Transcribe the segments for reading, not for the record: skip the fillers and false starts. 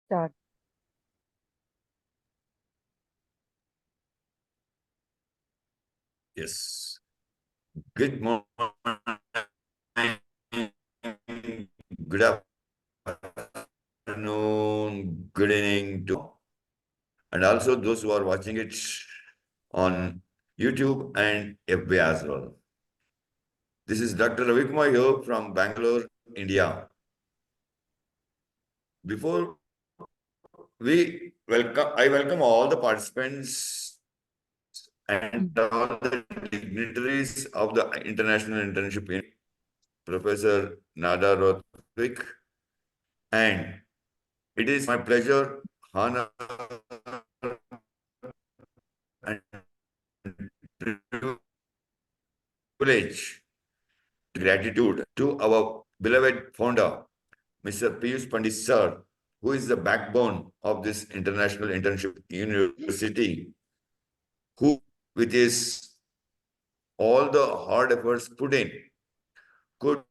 Start. Yes. Good morning, good afternoon, good evening to, and also those who are watching it on YouTube and FB as well. This is Dr. Ravikumar here from Bangalore, India. Before I welcome all the participants and all the dignitaries of the International Internship in Professor Nada Rothwik, and it is my pleasure, honor, and privilege, gratitude to our beloved founder, Mr. Piyush Pandit sir, who is the backbone of this International Internship University, who, with his all the hard efforts put in, could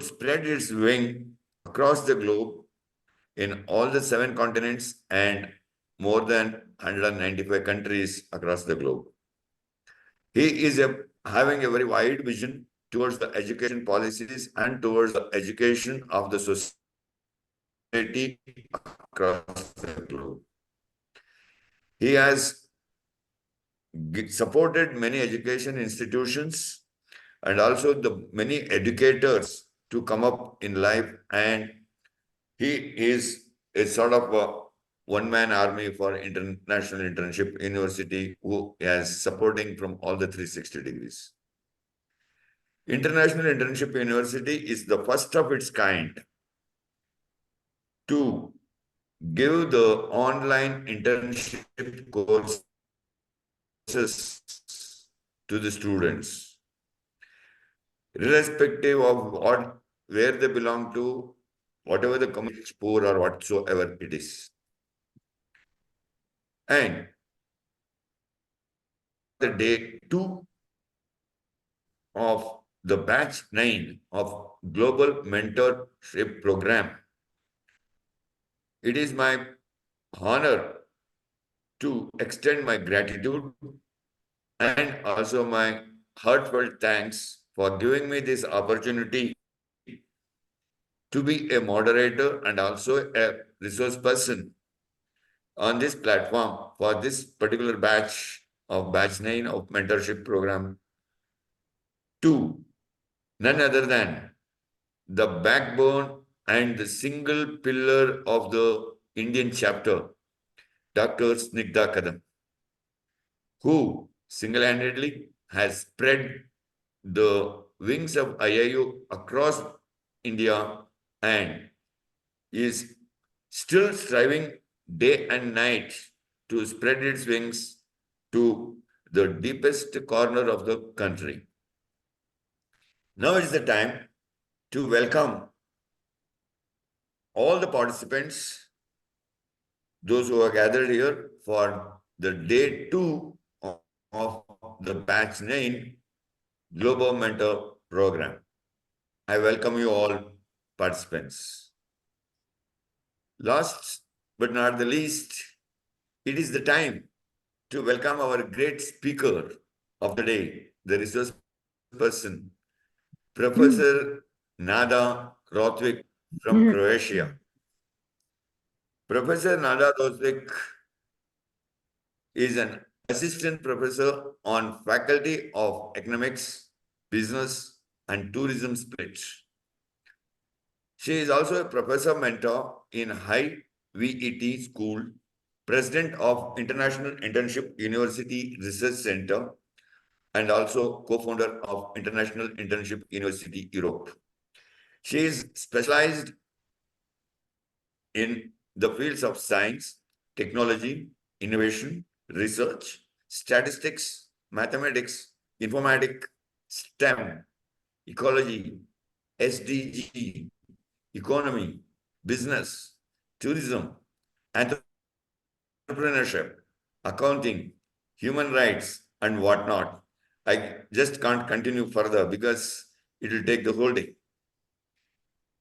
spread its wing across the globe in all the 7 continents and more than 195 countries across the globe. He is having a very wide vision towards the education policies and towards the education of the society across the globe. He has supported many education institutions and also the many educators to come up in life, and he is a sort of a one-man army for International Internship University who is supporting from all the 360 degrees. International Internship University is the first of its kind to give the online internship courses to the students, irrespective of where they belong to, whatever the community, poor or whatsoever it is. And the day 2 of the batch 9 of Global Mentorship Program, it is my honor to extend my gratitude and also my heartfelt thanks for giving me this opportunity to be a moderator and also a resource person on this platform for this particular batch of batch 9 of mentorship program to none other than the backbone and the single pillar of the Indian chapter, Dr. Snigdha Kadam, who single-handedly has spread the wings of IIU across India and is still striving day and night to spread its wings to the deepest corner of the country. Now is the time to welcome all the participants, those who are gathered here for the day 2 of the batch 9 Global Mentor Program. I welcome you all participants. Last but not the least, it is the time to welcome our great speaker of the day, the resource person, Professor Nada Rothwik from Croatia. Professor Nada Rothwik is an assistant professor on Faculty of Economics, Business, and Tourism Split. She is also a professor mentor in High VET School, president of International Internship University Research Center, and also co-founder of International Internship University Europe. She is specialized in the fields of science, technology, innovation, research, statistics, mathematics, informatics, STEM, ecology, SDG, economy, business, tourism, entrepreneurship, accounting, human rights, and whatnot. I just can't continue further because it will take the whole day.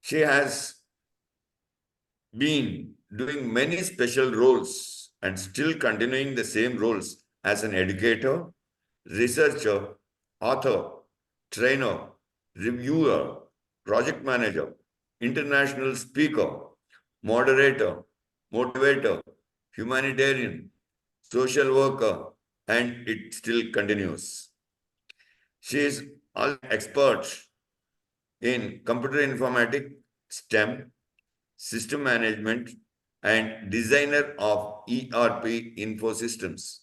She has been doing many special roles and still continuing the same roles as an educator, researcher, author, trainer, reviewer, project manager, international speaker, moderator, motivator, humanitarian, social worker, and it still continues. She is also an expert in computer informatics, STEM, system management, and designer of ERP info systems.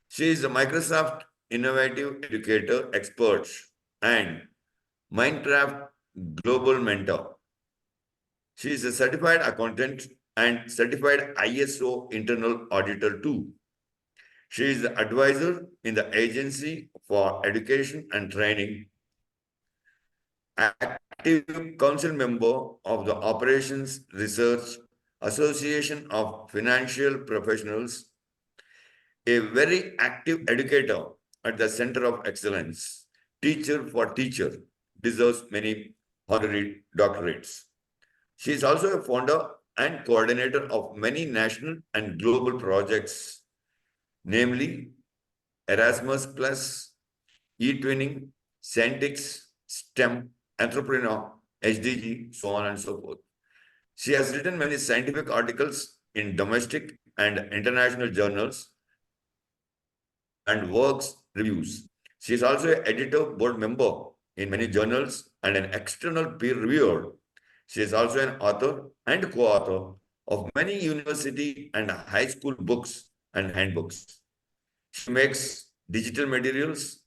She is a Microsoft Innovative Educator Expert and Minecraft Global Mentor. She is a certified accountant and certified ISO internal auditor too. She is the advisor in the Agency for Education and Training, active council member of the Operations Research Association of Financial Professionals, a very active educator at the Center of Excellence, teacher for teacher, deserves many honorary doctorates. She is also a founder and coordinator of many national and global projects, namely Erasmus Plus, e-twinning, Scientix, STEM, Entrepreneur, HDG, so on and so forth. She has written many scientific articles in domestic and international journals and works reviews. She is also an editor board member in many journals and an external peer reviewer. She is also an author and co-author of many university and high school books and handbooks. She makes digital materials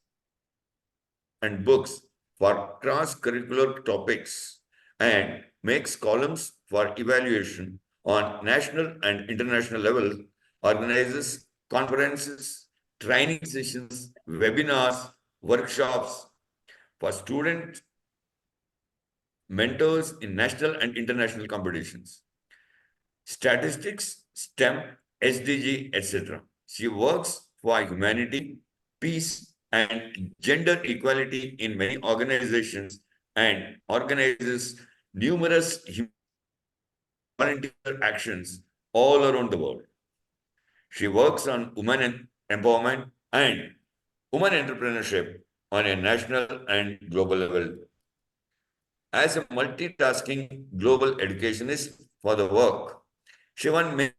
and books for cross-curricular topics and makes columns for evaluation on national and international level, organizes conferences, training sessions, webinars, workshops for students, mentors in national and international competitions, statistics, STEM, SDG, etc. She works for humanity, peace, and gender equality in many organizations and organizes numerous volunteer actions all around the world. She works on women empowerment and women entrepreneurship on a national and global level. As a multitasking global educationist for the work, she won many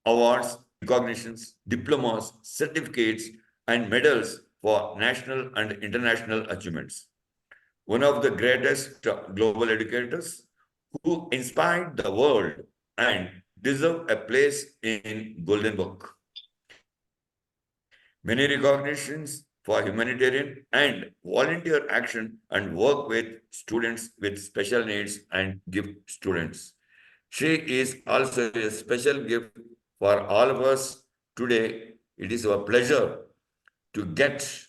awards, recognitions, diplomas, certificates, and medals for national and international achievements. One of the greatest global educators who inspired the world and deserve a place in Golden Book. Many recognitions for humanitarian and volunteer action and work with students with special needs and gift students. She is also a special gift for all of us today. It is our pleasure to get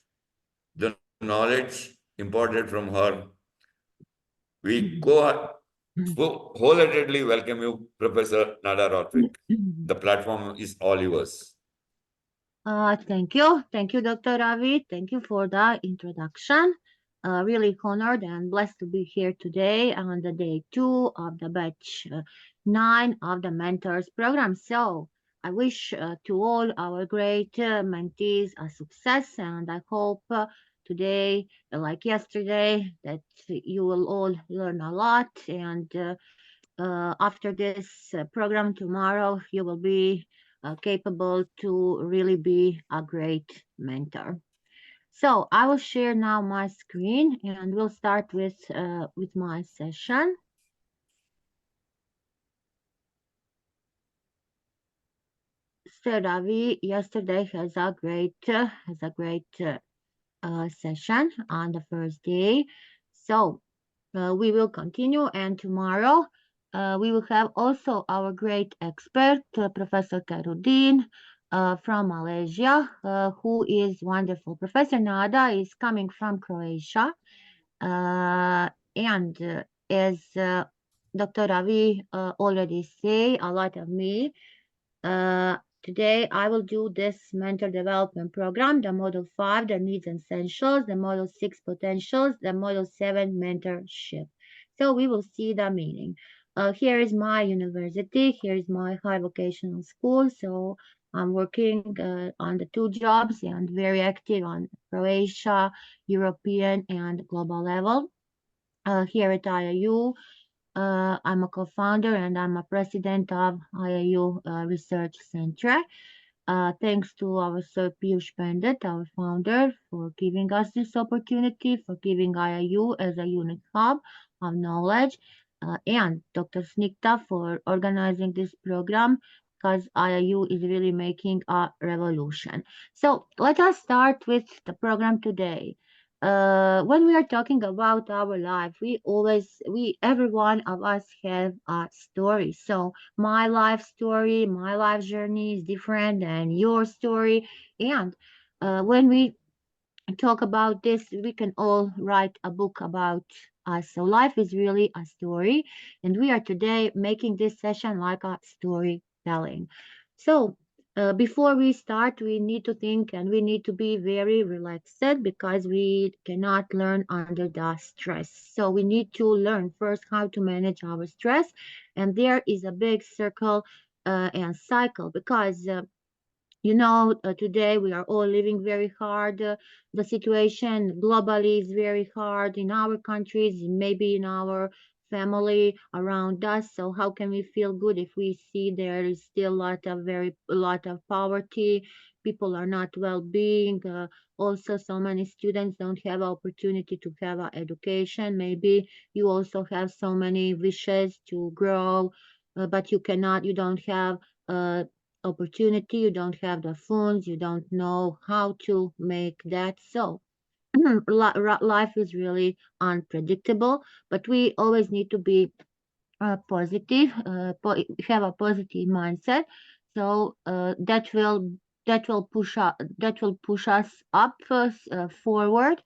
the knowledge imparted from her. We wholeheartedly welcome you, Professor Nada Roderick. The platform is all yours. Thank you. Thank you, Dr. Ravi. Thank you for the introduction. Really honored and blessed to be here today on the day 2 of the batch 9 of the Mentors program. So I wish to all our great mentees a success, and I hope today, like yesterday, that you will all learn a lot. And after this program tomorrow, you will be capable to really be a great mentor. So I will share now my screen, and we'll start with my session. So Ravi yesterday has a great session on the first day. So we will continue, and tomorrow we will have also our great expert, Professor Karudin from Malaysia, who is wonderful. Professor Nada is coming from Croatia, and as Dr. Ravi already say a lot of me, today I will do this mentor development program, the Model 5, the needs and essentials, the Model 6 potentials, the Model 7 mentorship. So we will see the meaning. Here is my university. Here is my high vocational school. So I'm working on the two jobs and very active on Croatia, European and global level. Here at IIU, I'm a co-founder and I'm a president of IIU Research Center. Thanks to our Sir Piyush Pandit, our founder, for giving us this opportunity, for giving IIU as a unique hub of knowledge, and Dr. Snikta for organizing this program because IIU is really making a revolution. So let us start with the program today. When we are talking about our life, every one of us have a story. So my life story, my life journey is different than your story. And when we talk about this, we can all write a book about us. So life is really a story, and we are today making this session like a storytelling. So before we start, we need to think and we need to be very relaxed because we cannot learn under the stress. So we need to learn first how to manage our stress, and there is a big circle and cycle because today we are all living very hard. The situation globally is very hard in our countries, maybe in our family around us. So how can we feel good if we see there is still a lot of poverty? People are not well-being. Also, so many students don't have opportunity to have an education. Maybe you also have so many wishes to grow, but you don't have. Opportunity, you don't have the funds, you don't know how to make that. So life is really unpredictable, but we always need to be positive, have a positive mindset. So that will push us up forward,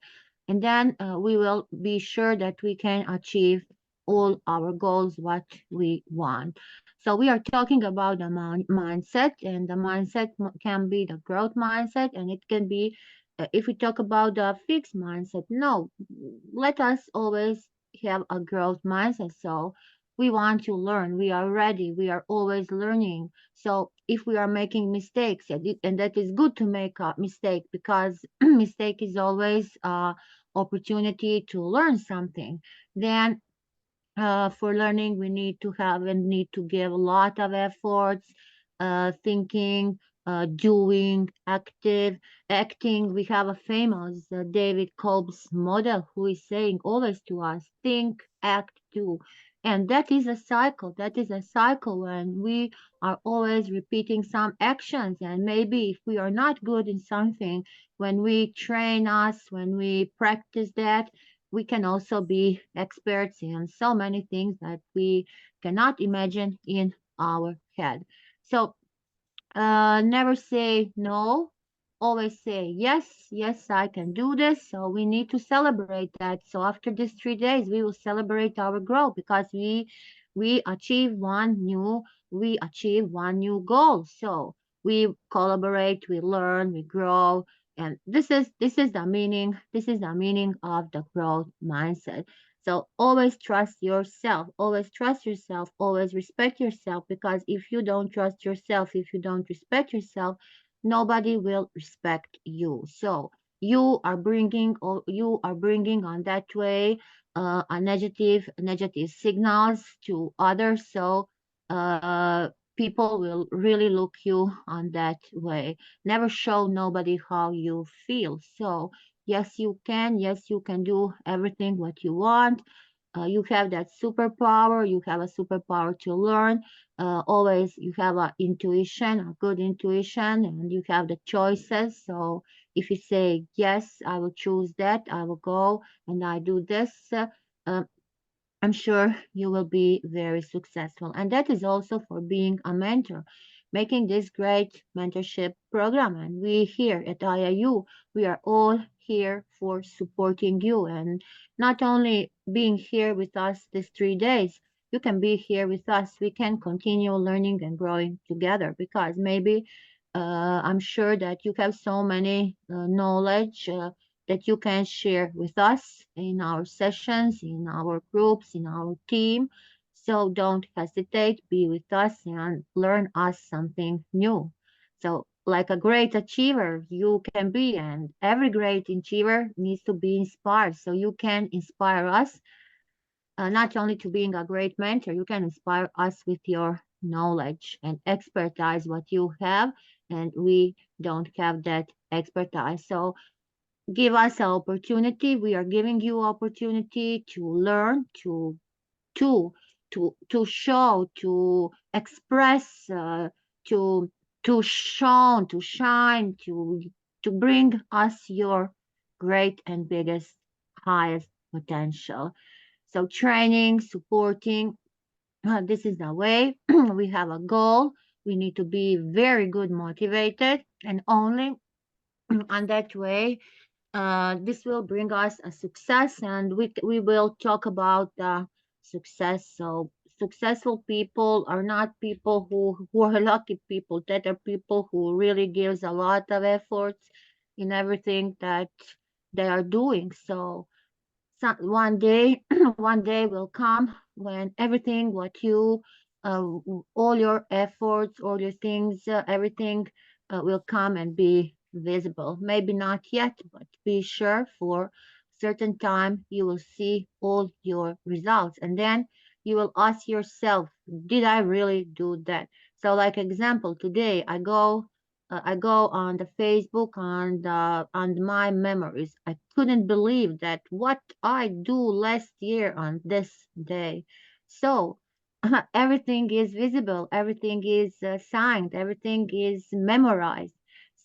and then we will be sure that we can achieve all our goals what we want. So we are talking about the mindset, and the mindset can be the growth mindset, and it can be if we talk about the fixed mindset, no, let us always have a growth mindset. So we want to learn, we are ready, we are always learning. So if we are making mistakes, and that is good to make a mistake because mistake is always opportunity to learn something, then for learning we need to have and need to give a lot of efforts, thinking, doing, acting. We have a famous David Kolb's model who is saying always to us, think, act, do. And that is a cycle. That is a cycle when we are always repeating some actions. And maybe if we are not good in something, when we train us, when we practice that, we can also be experts in so many things that we cannot imagine in our head. So never say no. Always say yes, yes, I can do this. So we need to celebrate that. So after these 3 days, we will celebrate our growth because we achieve we achieve one new goal. So we collaborate, we learn, we grow, and this is the meaning of the growth mindset. So always trust yourself, always trust yourself, always respect yourself because if you don't trust yourself, if you don't respect yourself, nobody will respect you. So you are bringing on that way a negative signals to others. So people will really look you on that way. Never show nobody how you feel. So yes, you can do everything what you want. You have that superpower. You have a superpower to learn. Always you have a intuition, a good intuition, and you have the choices. So if you say yes, I will choose that, I will go and I do this. Uh, I'm sure you will be very successful. And that is also for being a mentor, making this great mentorship program. And we here at IIU, we are all here for supporting you and not only being here with us these 3 days. You can be here with us. We can continue learning and growing together because maybe I'm sure that you have so many knowledge that you can share with us in our sessions, in our groups, in our team. So don't hesitate, be with us and learn us something new. So, like a great achiever, you can be, and every great achiever needs to be inspired. So, you can inspire us not only to being a great mentor, you can inspire us with your knowledge and expertise what you have, and we don't have that expertise. So, give us an opportunity. We are giving you opportunity to learn, to to show, to express, to to show, to shine, to bring us your great and biggest, highest potential. So training, supporting, this is the way. We have a goal. We need to be very good motivated, and only on that way this will bring us a success, and we will talk about success. So successful people are not people who are lucky people. That are people who really gives a lot of efforts in everything that they are doing. So one day one day will come when everything what you all your efforts, all your things, everything will come and be visible. Maybe not yet, but be sure for certain time you will see all your results, and then you will ask yourself, did I really do that? So like example, today I go on the Facebook on my memories. I couldn't believe that what I do last year on this day. So everything is visible, everything is signed, everything is memorized.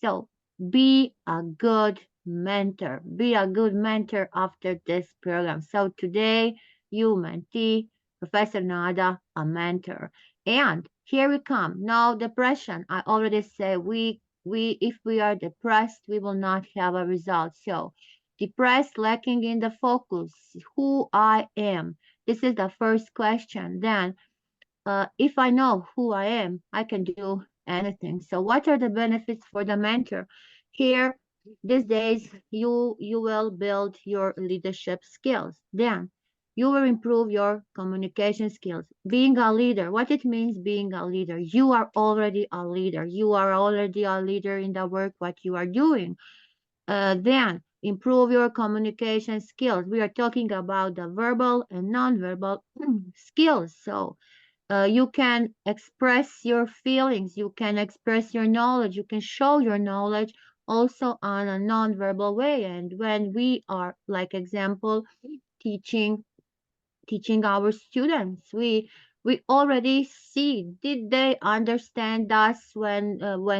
So be a good mentor. Be a good mentor after this program. So today, you mentee, Professor Nada, a mentor. And here we come. Now depression. I already say we if we are depressed, we will not have a result. So depressed, lacking in the focus, who I am. This is the first question. Then if I know who I am, I can do anything. So what are the benefits for the mentor? Here, these days, you will build your leadership skills. Then you will improve your communication skills. Being a leader, what it means being a leader. You are already a leader. You are already a leader in the work what you are doing. Then improve your communication skills. We are talking about the verbal and nonverbal skills. So you can express your feelings, you can express your knowledge, you can show your knowledge also on a non-verbal way. And when we are, like example, teaching teaching our students, we already see did they understand us when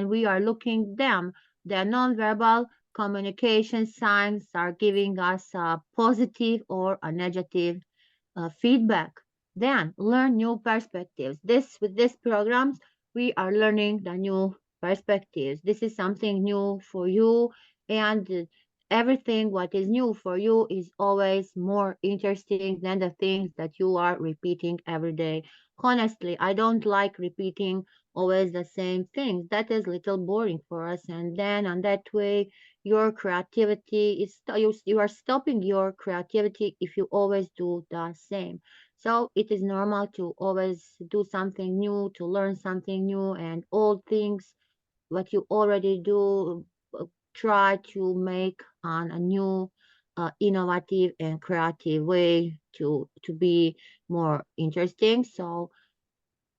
we are looking them. The non-verbal communication signs are giving us a positive or a negative feedback. Then learn new perspectives. This with these programs, we are learning the new perspectives. This is something new for you, and everything what is new for you is always more interesting than the things that you are repeating every day. Honestly, I don't like repeating always the same things. That is little boring for us. And then on that way, your creativity is you are stopping your creativity if you always do the same. So it is normal to always do something new, to learn something new, and old things what you already do, try to make on a new innovative and creative way to be more interesting. So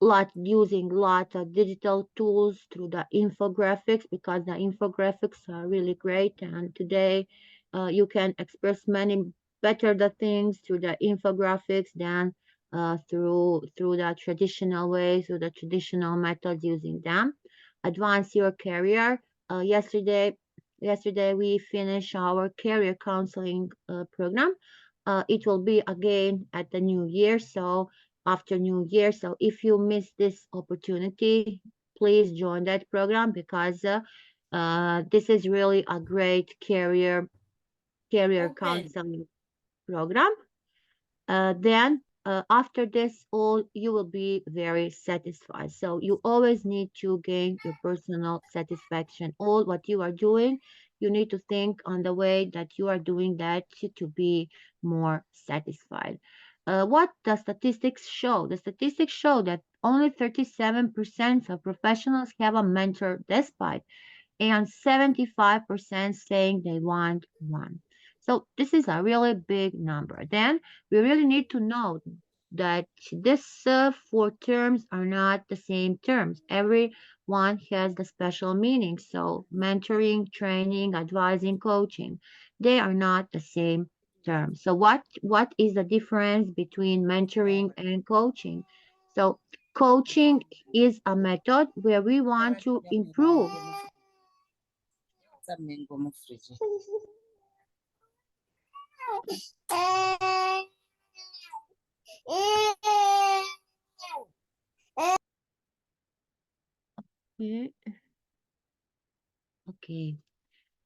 lot using lot of digital tools through the infographics, because the infographics are really great, and today you can express many better the things through the infographics than through the traditional way, through the traditional methods using them. Advance your career. Yesterday we finished our career counseling program. It will be again at the new year, so after New Year. So if you miss this opportunity, please join that program, because this is really a great career Okay. counseling program. Then after this all you will be very satisfied. So you always need to gain your personal satisfaction. All what you are doing, you need to think on the way that you are doing that to be more satisfied. What the statistics show? The statistics show that only 37% of professionals have a mentor despite and 75% saying they want one. So this is a really big number. Then we really need to know that these four terms are not the same terms. Every one has the special meaning. So mentoring, training, advising, coaching, they are not the same terms. So what is the difference between mentoring and coaching? So coaching is a method where we want to improve. Okay.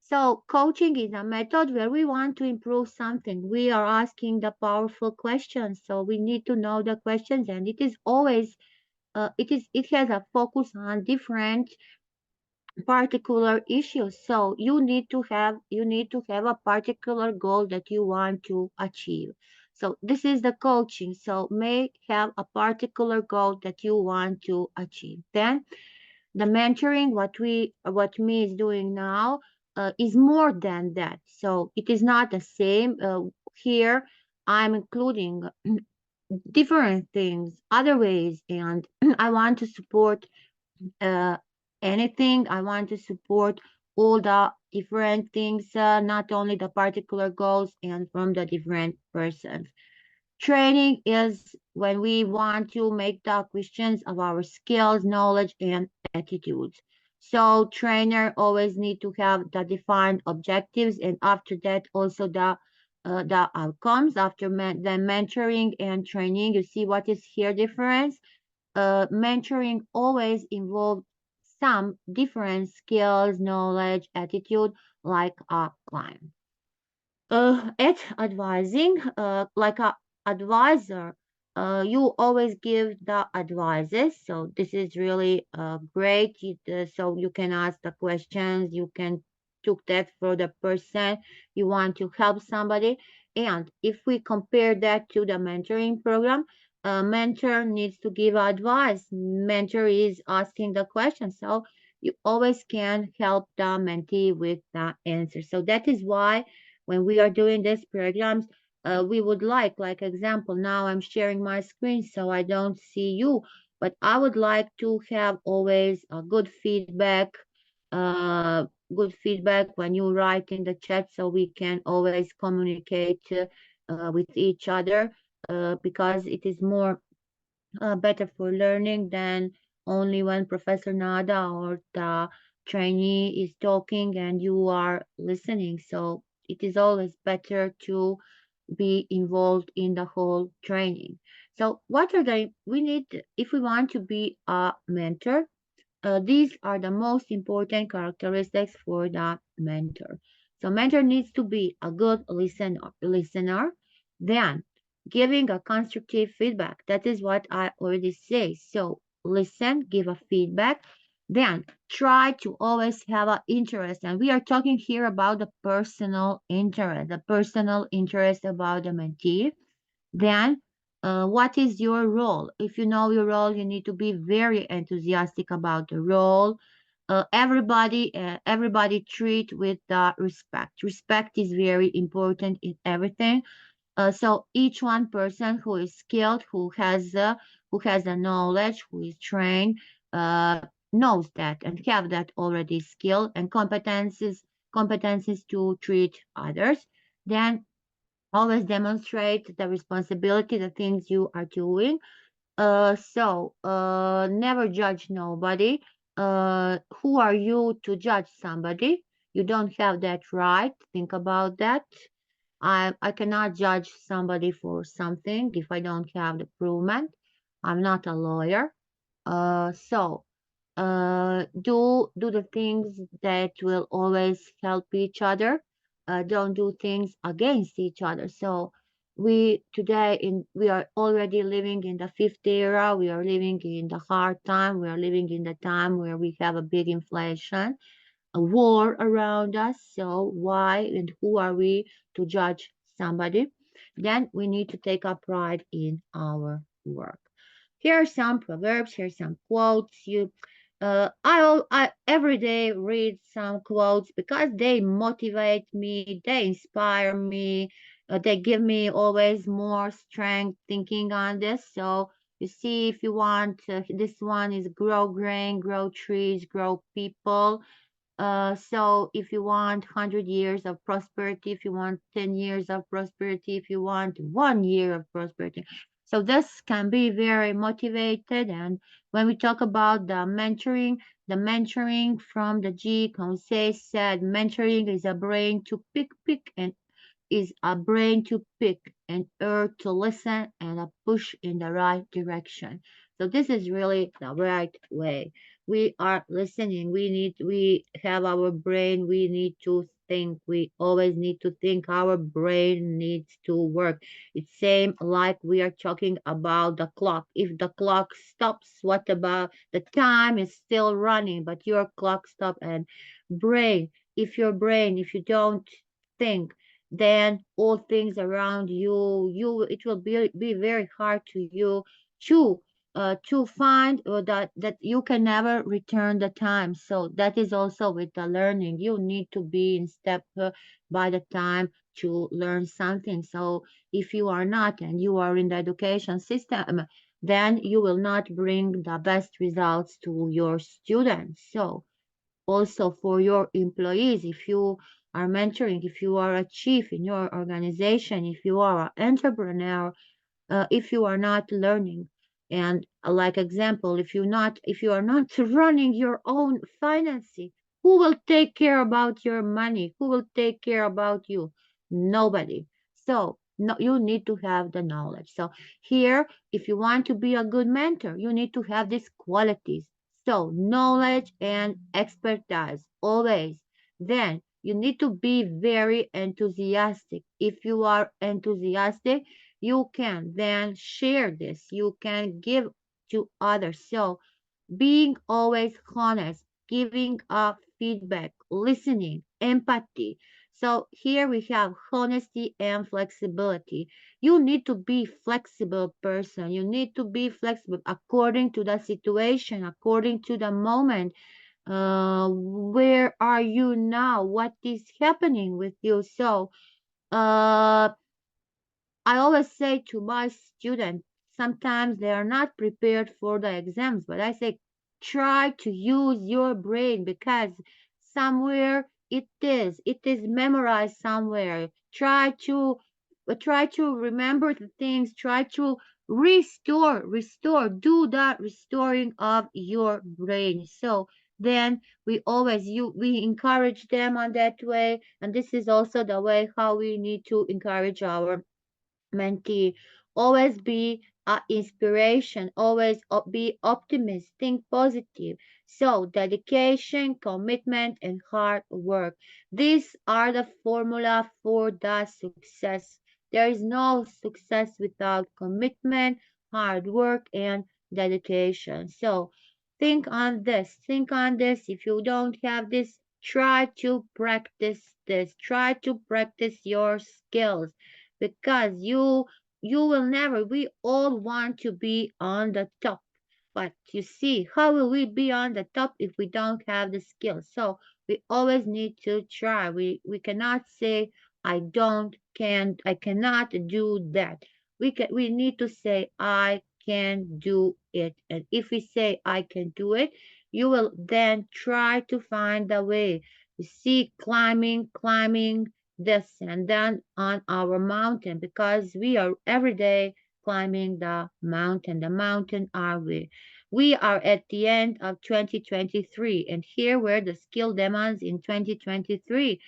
So coaching is a method where we want to improve something. We are asking the powerful questions. So we need to know the questions, and it is always it has a focus on different particular issues. So you need to have a particular goal that you want to achieve. So this is the coaching. So may have a particular goal that you want to achieve. Then the mentoring, what me is doing now, is more than that. So it is not the same. Here I'm including different things, other ways, and I want to support uh, anything. I want to support all the different things, not only the particular goals and from the different persons. Training is when we want to make the acquisitions of our skills, knowledge, and attitudes. So trainer always need to have the defined objectives, and after that also the outcomes. After the mentoring and training, you see what is here difference. Mentoring always involves some different skills, knowledge, attitude, like a client. At advising, like a advisor, you always give the advices. So this is really great. So you can ask the questions. You can took that for the person you want to help somebody. And if we compare that to the mentoring program, a mentor needs to give advice. Mentor is asking the question. So you always can help the mentee with the answer. So that is why when we are doing these programs, we would like example, now I'm sharing my screen so I don't see you, but I would like to have always a uh, good feedback when you write in the chat so we can always communicate with each other because it is more better for learning than only when Professor Nada or the trainee is talking and you are listening. So it is always better to be involved in the whole training. So what are we need, if we want to be a mentor, these are the most important characteristics for the mentor. So mentor needs to be a good listener, then giving a constructive feedback. That is what I already say. So listen, give a feedback, then try to always have an interest. And we are talking here about the personal interest about the mentee. Then, what is your role? If you know your role, you need to be very enthusiastic about the role. Everybody treat with respect. Respect is very important in everything. So each one person who is skilled, who has the knowledge, who is trained, knows that and have that already skill and competencies to treat others. Then always demonstrate the responsibility, the things you are doing. Never judge nobody. Who are you to judge somebody? You don't have that right. Think about that. I cannot judge somebody for something if I don't have the proof. I'm not a lawyer. Do the things that will always help each other. Don't do things against each other. So we are already living in the fifth era. We are living in the hard time. We are living in the time where we have a big inflation, a war around us. So why and who are we to judge somebody? then we need to take a pride in our work. Here are some proverbs, here are some quotes. I every day read some quotes because they motivate me, they inspire me, they give me always more strength thinking on this. So you see, if you want, this one is grow grain, grow trees, grow people. So if you want 100 years of prosperity, if you want 10 years of prosperity, if you want 1 year of prosperity. So this can be very motivated. And when we talk about the mentoring from the G. Conseil said, mentoring is a brain to pick and is a brain to pick, an ear to listen, and a push in the right direction. So this is really the right way. We are listening. We have our brain. We need to think. We always need to think. Our brain needs to work. It's same like we are talking about the clock. If the clock stops, what about the time is still running, but your clock stop and brain. If you don't think, then all things around you it will be very hard to you to find that you can never return the time. So that is also with the learning. You need to be in step by the time to learn something. So if you are not and you are in the education system, then you will not bring the best results to your students. So also for your employees, if you are mentoring, if you are a chief in your organization, if you are an entrepreneur, if you are not learning, and like example, if you are not running your own finances, who will take care about your money? Who will take care about you? Nobody. So no, you need to have the knowledge. So here, if you want to be a good mentor, you need to have these qualities. So knowledge and expertise always. Then you need to be very enthusiastic. If you are enthusiastic, you can then share this. You can give to others. So being always honest, giving up feedback, listening, empathy. So here we have honesty and flexibility. You need to be flexible person. You need to be flexible according to the situation, according to the moment. Where are you now? What is happening with you? So uh I always say to my students, sometimes they are not prepared for the exams, but I say, try to use your brain because somewhere it is memorized somewhere. Try to remember the things, try to restore, do the restoring of your brain. So then we encourage them on that way, and this is also the way how we need to encourage our mentee. Always be inspiration, always be optimist, think positive. So dedication, commitment, and hard work. These are the formula for the success. There is no success without commitment, hard work, and dedication. So think on this. Think on this. If you don't have this, try to practice this. Try to practice your skills because you will never, we all want to be on the top, but you see, how will we be on the top if we don't have the skills? So we always need to try. We cannot say I cannot do that. We need to say I can do it. And if we say I can do it, you will then try to find a way. You see, climbing this and then on our mountain, because we are every day climbing the mountain. The mountain are we. We are at the end of 2023, and here were the skill demands in 2023.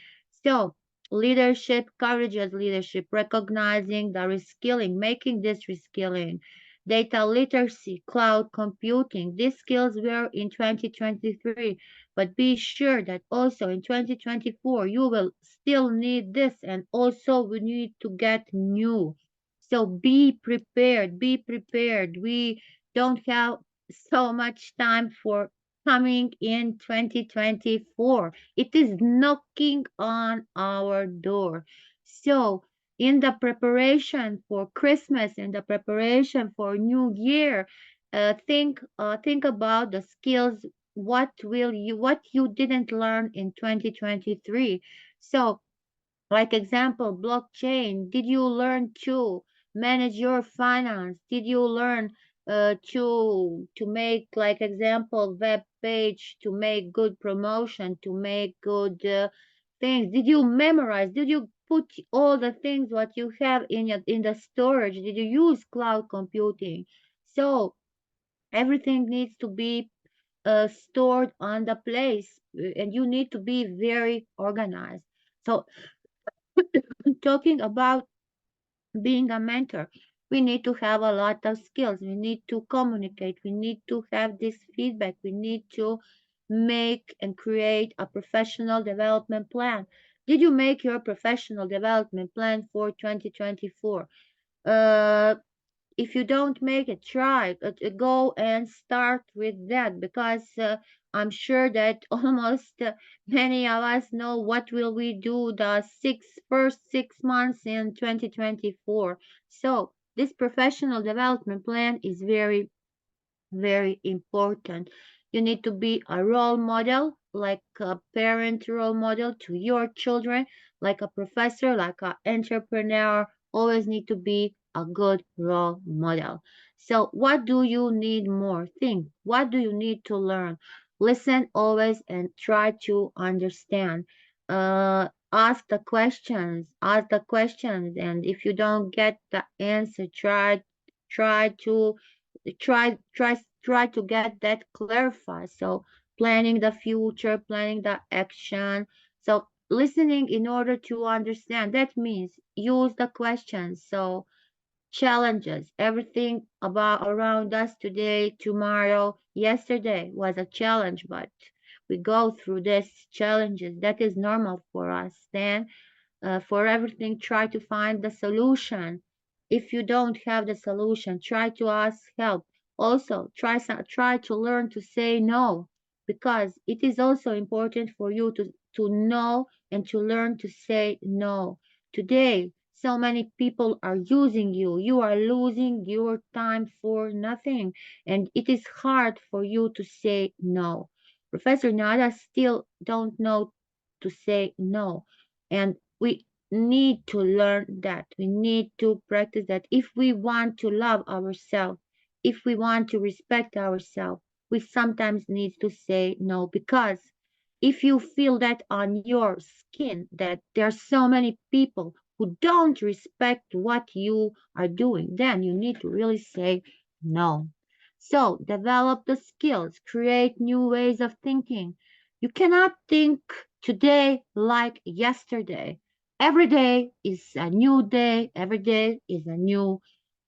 So leadership, courageous leadership, recognizing the reskilling, making this reskilling, data literacy, cloud computing. These skills were in 2023, but be sure that also in 2024 you will still need this, and also we need to get new. So be prepared, be prepared. We don't have so much time for coming in 2024. It is knocking on our door. So in the preparation for Christmas, in the preparation for New Year, think about the skills. What you didn't learn in 2023? So, like example, blockchain. Did you learn to manage your finance? Did you learn to make, like example, web page, to make good promotion, to make good things? Did you memorize? Did you put all the things what you have in the storage? Did you use cloud computing? So everything needs to be stored on the place, and you need to be very organized. So talking about being a mentor, we need to have a lot of skills. We need to communicate. We need to have this feedback. We need to make and create a professional development plan. Did you make your professional development plan for 2024? Uh, if you don't make it, try go and start with that, because I'm sure that almost many of us know what will we do the first 6 months in 2024. So this professional development plan is very, very important. You need to be a role model, like a parent role model to your children, like a professor, like an entrepreneur. Always need to be a good role model. So, what do you need more? Think. What do you need to learn? Listen always and try to understand. Ask the questions. Ask the questions, and if you don't get the answer, try to try to get that clarified. So planning the future, planning the action. So listening in order to understand, that means use the questions. So challenges, everything about around us today, tomorrow, yesterday was a challenge, but we go through these challenges. That is normal for us. Then for everything, try to find the solution. If you don't have the solution, try to ask help. Also, try to learn to say no, because it is also important for you to know and to learn to say no. Today, so many people are using you. You are losing your time for nothing, and it is hard for you to say no. Professor Nada still don't know to say no, and we need to learn that. We need to practice that. If we want to love ourselves, if we want to respect ourselves, we sometimes need to say no, because if you feel that on your skin that there are so many people who don't respect what you are doing, then you need to really say no. So develop the skills, create new ways of thinking. You cannot think today like yesterday. Every day is a new day. Every day is a new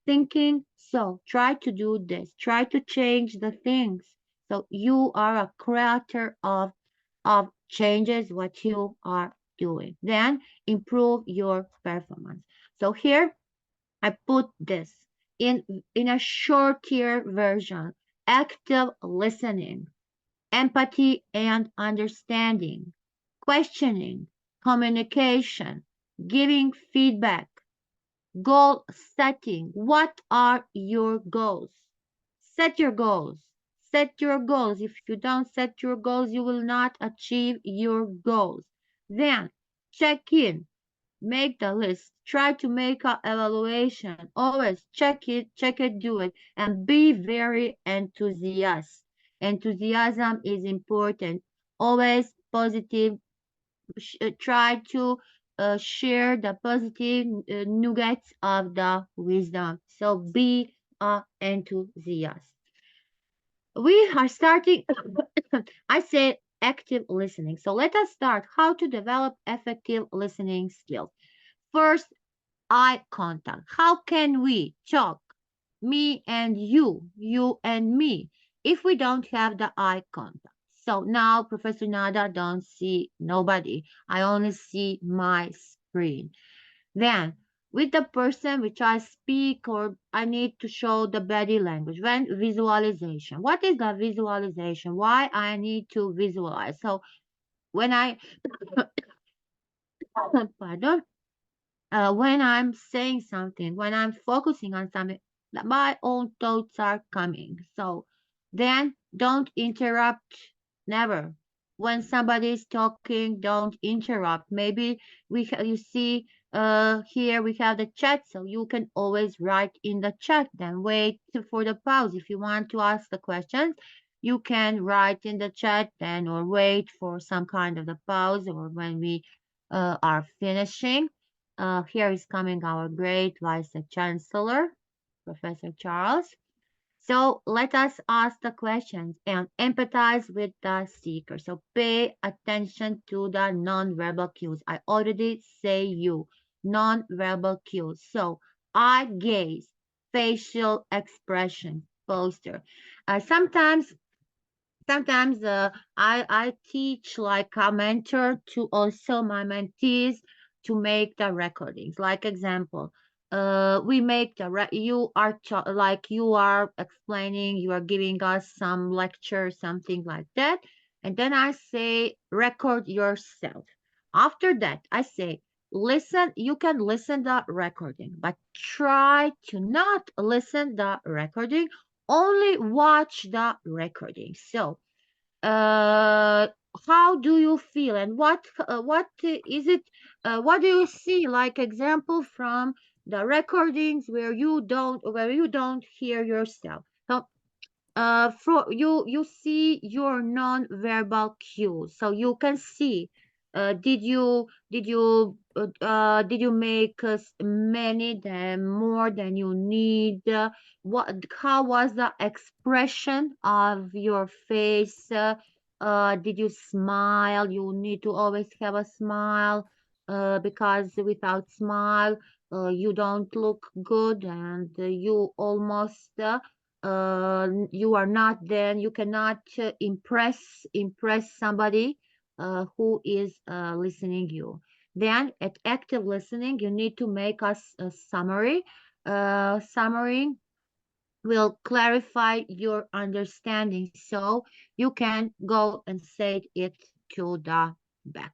thinking. So try to do this. Try to change the things. So you are a creator of changes what you are doing. Then improve your performance. So here I put this in a shorter version. Active listening, empathy and understanding, questioning, communication, giving feedback, goal setting. What are your goals? Set your goals. Set your goals. If you don't set your goals, you will not achieve your goals. Then check in. Make the list. Try to make an evaluation. Always check it, do it, and be very enthusiastic. Enthusiasm is important. Always positive. Try to share the positive nuggets of the wisdom. So be a enthusiast. We are starting. I said active listening. So let us start how to develop effective listening skills. First, eye contact. How can we talk, me and you and me, if we don't have the eye contact? So now Professor Nada don't see nobody. I only see my screen. Then with the person which I speak, or I need to show the body language. When visualization. What is the visualization? Why I need to visualize? So when I pardon, when I'm saying something, when I'm focusing on something, my own thoughts are coming. So then don't interrupt, never. When somebody is talking, don't interrupt. Maybe you see here we have the chat, so you can always write in the chat. Then wait for the pause. If you want to ask the questions, you can write in the chat then, or wait for some kind of the pause, or when we are finishing. Here is coming our great Vice Chancellor, Professor Charles. So let us ask the questions and empathize with the seeker. So pay attention to the non-verbal cues. I already say you, non-verbal cues. So eye gaze, facial expression, poster. Sometimes I teach like a mentor to also my mentees to make the recordings. Like example, we make you are like you are explaining, you are giving us some lecture, something like that, and then I say record yourself. After that, I say listen. You can listen the recording, but try to not listen the recording, only watch the recording. So, uh, how do you feel, and what is it? What do you see? Like example from the recordings where you don't hear yourself. So you see your non-verbal cues, so you can see did you make many than more than you need, what how was the expression of your face, did you smile? You need to always have a smile, because without smile you don't look good, and you almost you are not then you cannot impress somebody who is listening you. Then at active listening you need to make us a summary. Summary will clarify your understanding, so you can go and say it to the back.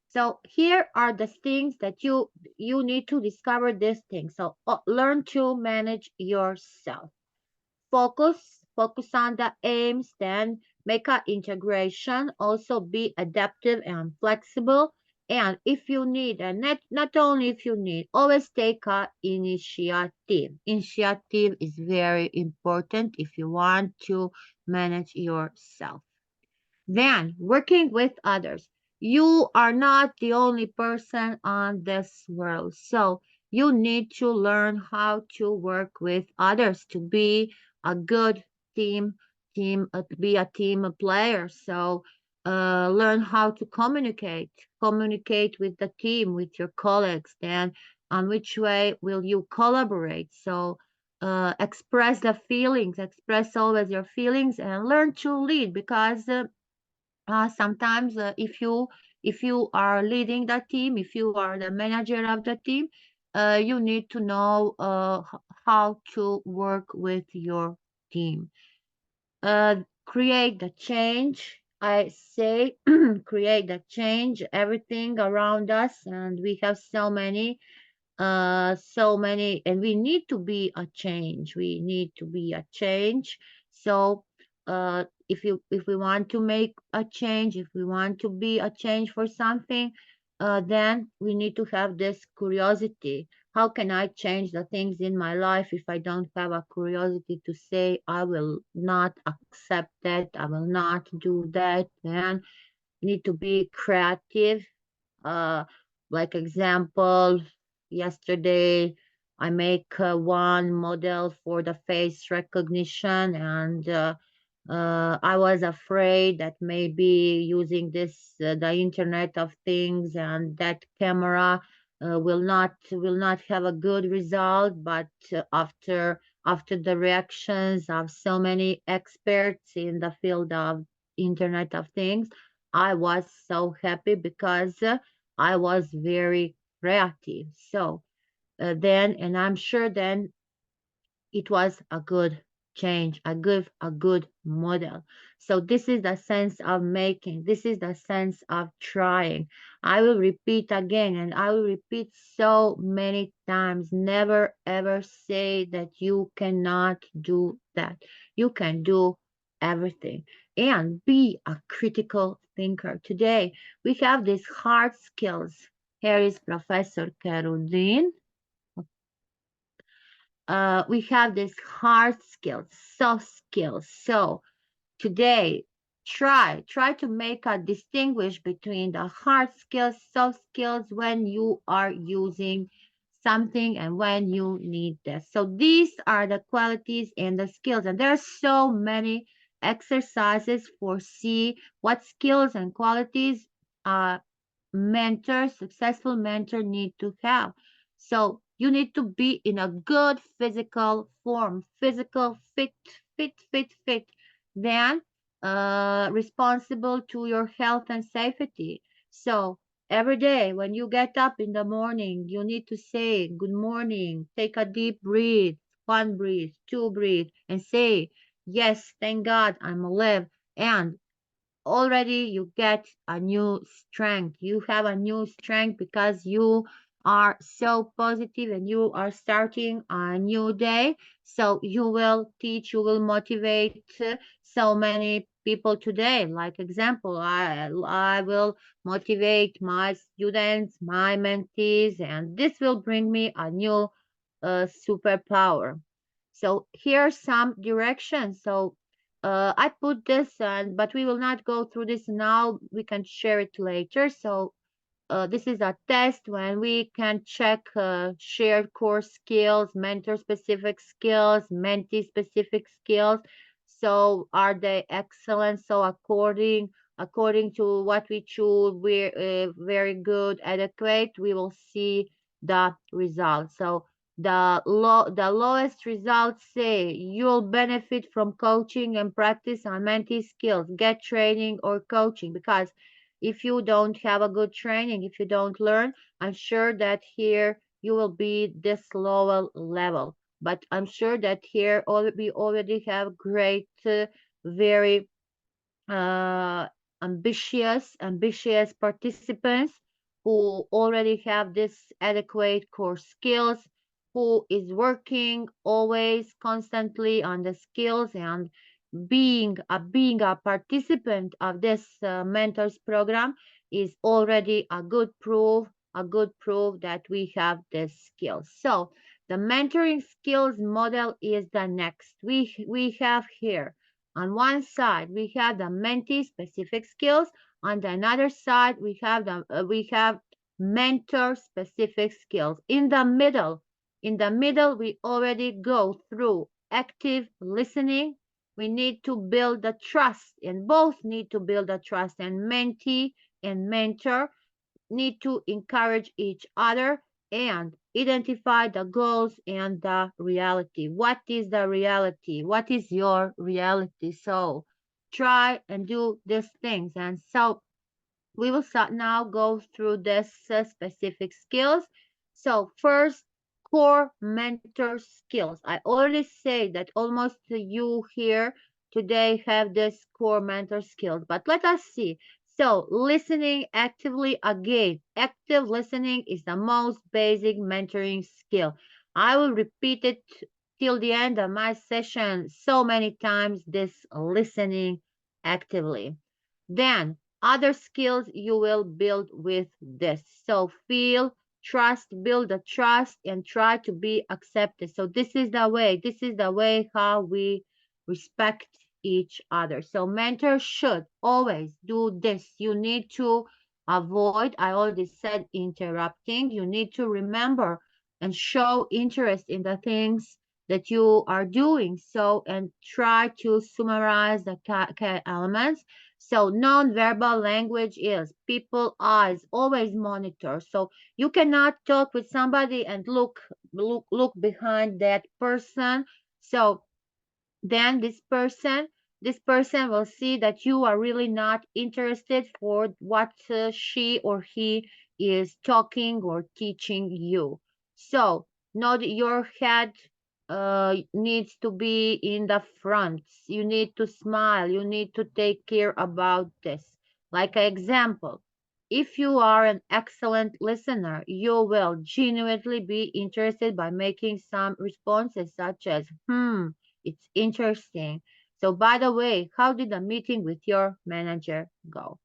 So here are the things that you need to discover these things. So learn to manage yourself. Focus on the aims, then make a integration. Also be adaptive and flexible. And if you need, and not only if you need, always take a initiative. Initiative is very important if you want to manage yourself. Then, working with others. You are not the only person on this world. So, you need to learn how to work with others to be a good be a team player. So, learn how to communicate with the team, with your colleagues. Then, on which way will you collaborate? So, express always your feelings, and learn to lead, because sometimes if you are leading the team, if you are the manager of the team, you need to know how to work with your team. Create the change. I say create the change, everything around us, and we have so many, and we need to be a change, we need to be a change. So if we want to make a change, if we want to be a change for something, then we need to have this curiosity. How can I change the things in my life if I don't have a curiosity to say I will not accept that, I will not do that? Then need to be creative. uh, like example, yesterday I make one model for the face recognition, and I was afraid that maybe using the Internet of Things and that camera will not have a good result. But after the reactions of so many experts in the field of Internet of Things, I was so happy because I was very creative. So then, and I'm sure then it was a good. change. I give a good model. So this is the sense of making. This is the sense of trying. I will repeat again and I will repeat so many times. Never ever say that you cannot do that. You can do everything and be a critical thinker. Today we have these hard skills. Here is Professor Kerudin. We have these hard skills, soft skills. So today, try to make a distinguish between the hard skills, soft skills when you are using something and when you need this. So these are the qualities and the skills, and there are so many exercises for see what skills and qualities uh, successful mentor need to have. So you need to be in a good physical form, physical fit. Then responsible to your health and safety. So every day when you get up in the morning, you need to say good morning, take a deep breath, one breath, two breath, and say, yes, thank God I'm alive. And already you get a new strength. You have a new strength because you are so positive and you are starting a new day. So you will teach, you will motivate so many people today. Like example, I will motivate my students, my mentees, and this will bring me a new superpower. So here's some directions. So I put this on, but we will not go through this now. We can share it later. So this is a test when we can check shared core skills, mentor specific skills, mentee specific skills. So are they excellent? So according to what we choose, we're very good, adequate. We will see the results. So the lowest results say you'll benefit from coaching and practice on mentee skills. Get training or coaching because if you don't have a good training, if you don't learn, I'm sure that here you will be this lower level. But I'm sure that here we already have great, very uh, ambitious participants who already have this adequate core skills, who is working always constantly on the skills and being a participant of this mentors program is already a good proof that we have this skills. So the mentoring skills model is the next. We have here on one side, we have the mentee specific skills. On the another side, we have mentor specific skills. In the middle, we already go through active listening. We need to build the trust, and both need to build the trust. And mentee and mentor need to encourage each other and identify the goals and the reality. What is the reality? What is your reality? So try and do these things. And so we will start now go through this specific skills. So first, core mentor skills. I already say that almost you here today have this core mentor skills, but let us see. So listening actively again. Active listening is the most basic mentoring skill. I will repeat it till the end of my session so many times, this listening actively. Then other skills you will build with this. So feel, trust, build the trust and try to be accepted. So this is the way how we respect each other. So mentors should always do this. You need to avoid, I already said, interrupting. You need to remember and show interest in the things that you are doing. So, and try to summarize the elements. So non-verbal language is people eyes always monitor. So you cannot talk with somebody and look behind that person. So then this person will see that you are really not interested for what she or he is talking or teaching you. So nod your head needs to be in the front. You need to smile. You need to take care about this. Like an example, if you are an excellent listener, you will genuinely be interested by making some responses such as, it's interesting. So, by the way, how did the meeting with your manager go?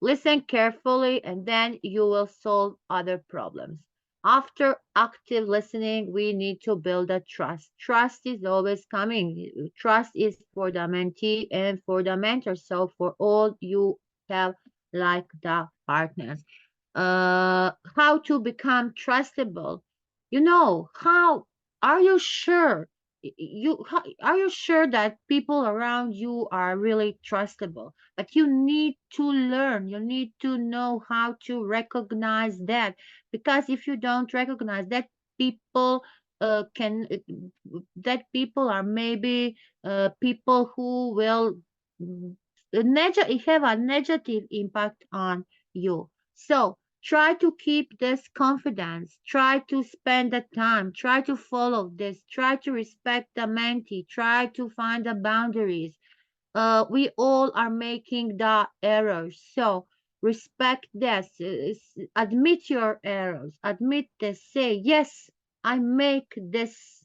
Listen carefully and then you will solve other problems. After active listening, we need to build a trust. Trust is always coming. Trust is for the mentee and for the mentor. So for all you have like the partners. How to become trustable. How are you sure? Are you sure that people around you are really trustable? But you need to learn, you need to know how to recognize that, because if you don't recognize that, people can that people are maybe people who will have a negative impact on you. So try to keep this confidence, try to spend the time, try to follow this, try to respect the mentee, try to find the boundaries. We all are making the errors. So respect this, admit your errors, admit this, say, yes, I make this,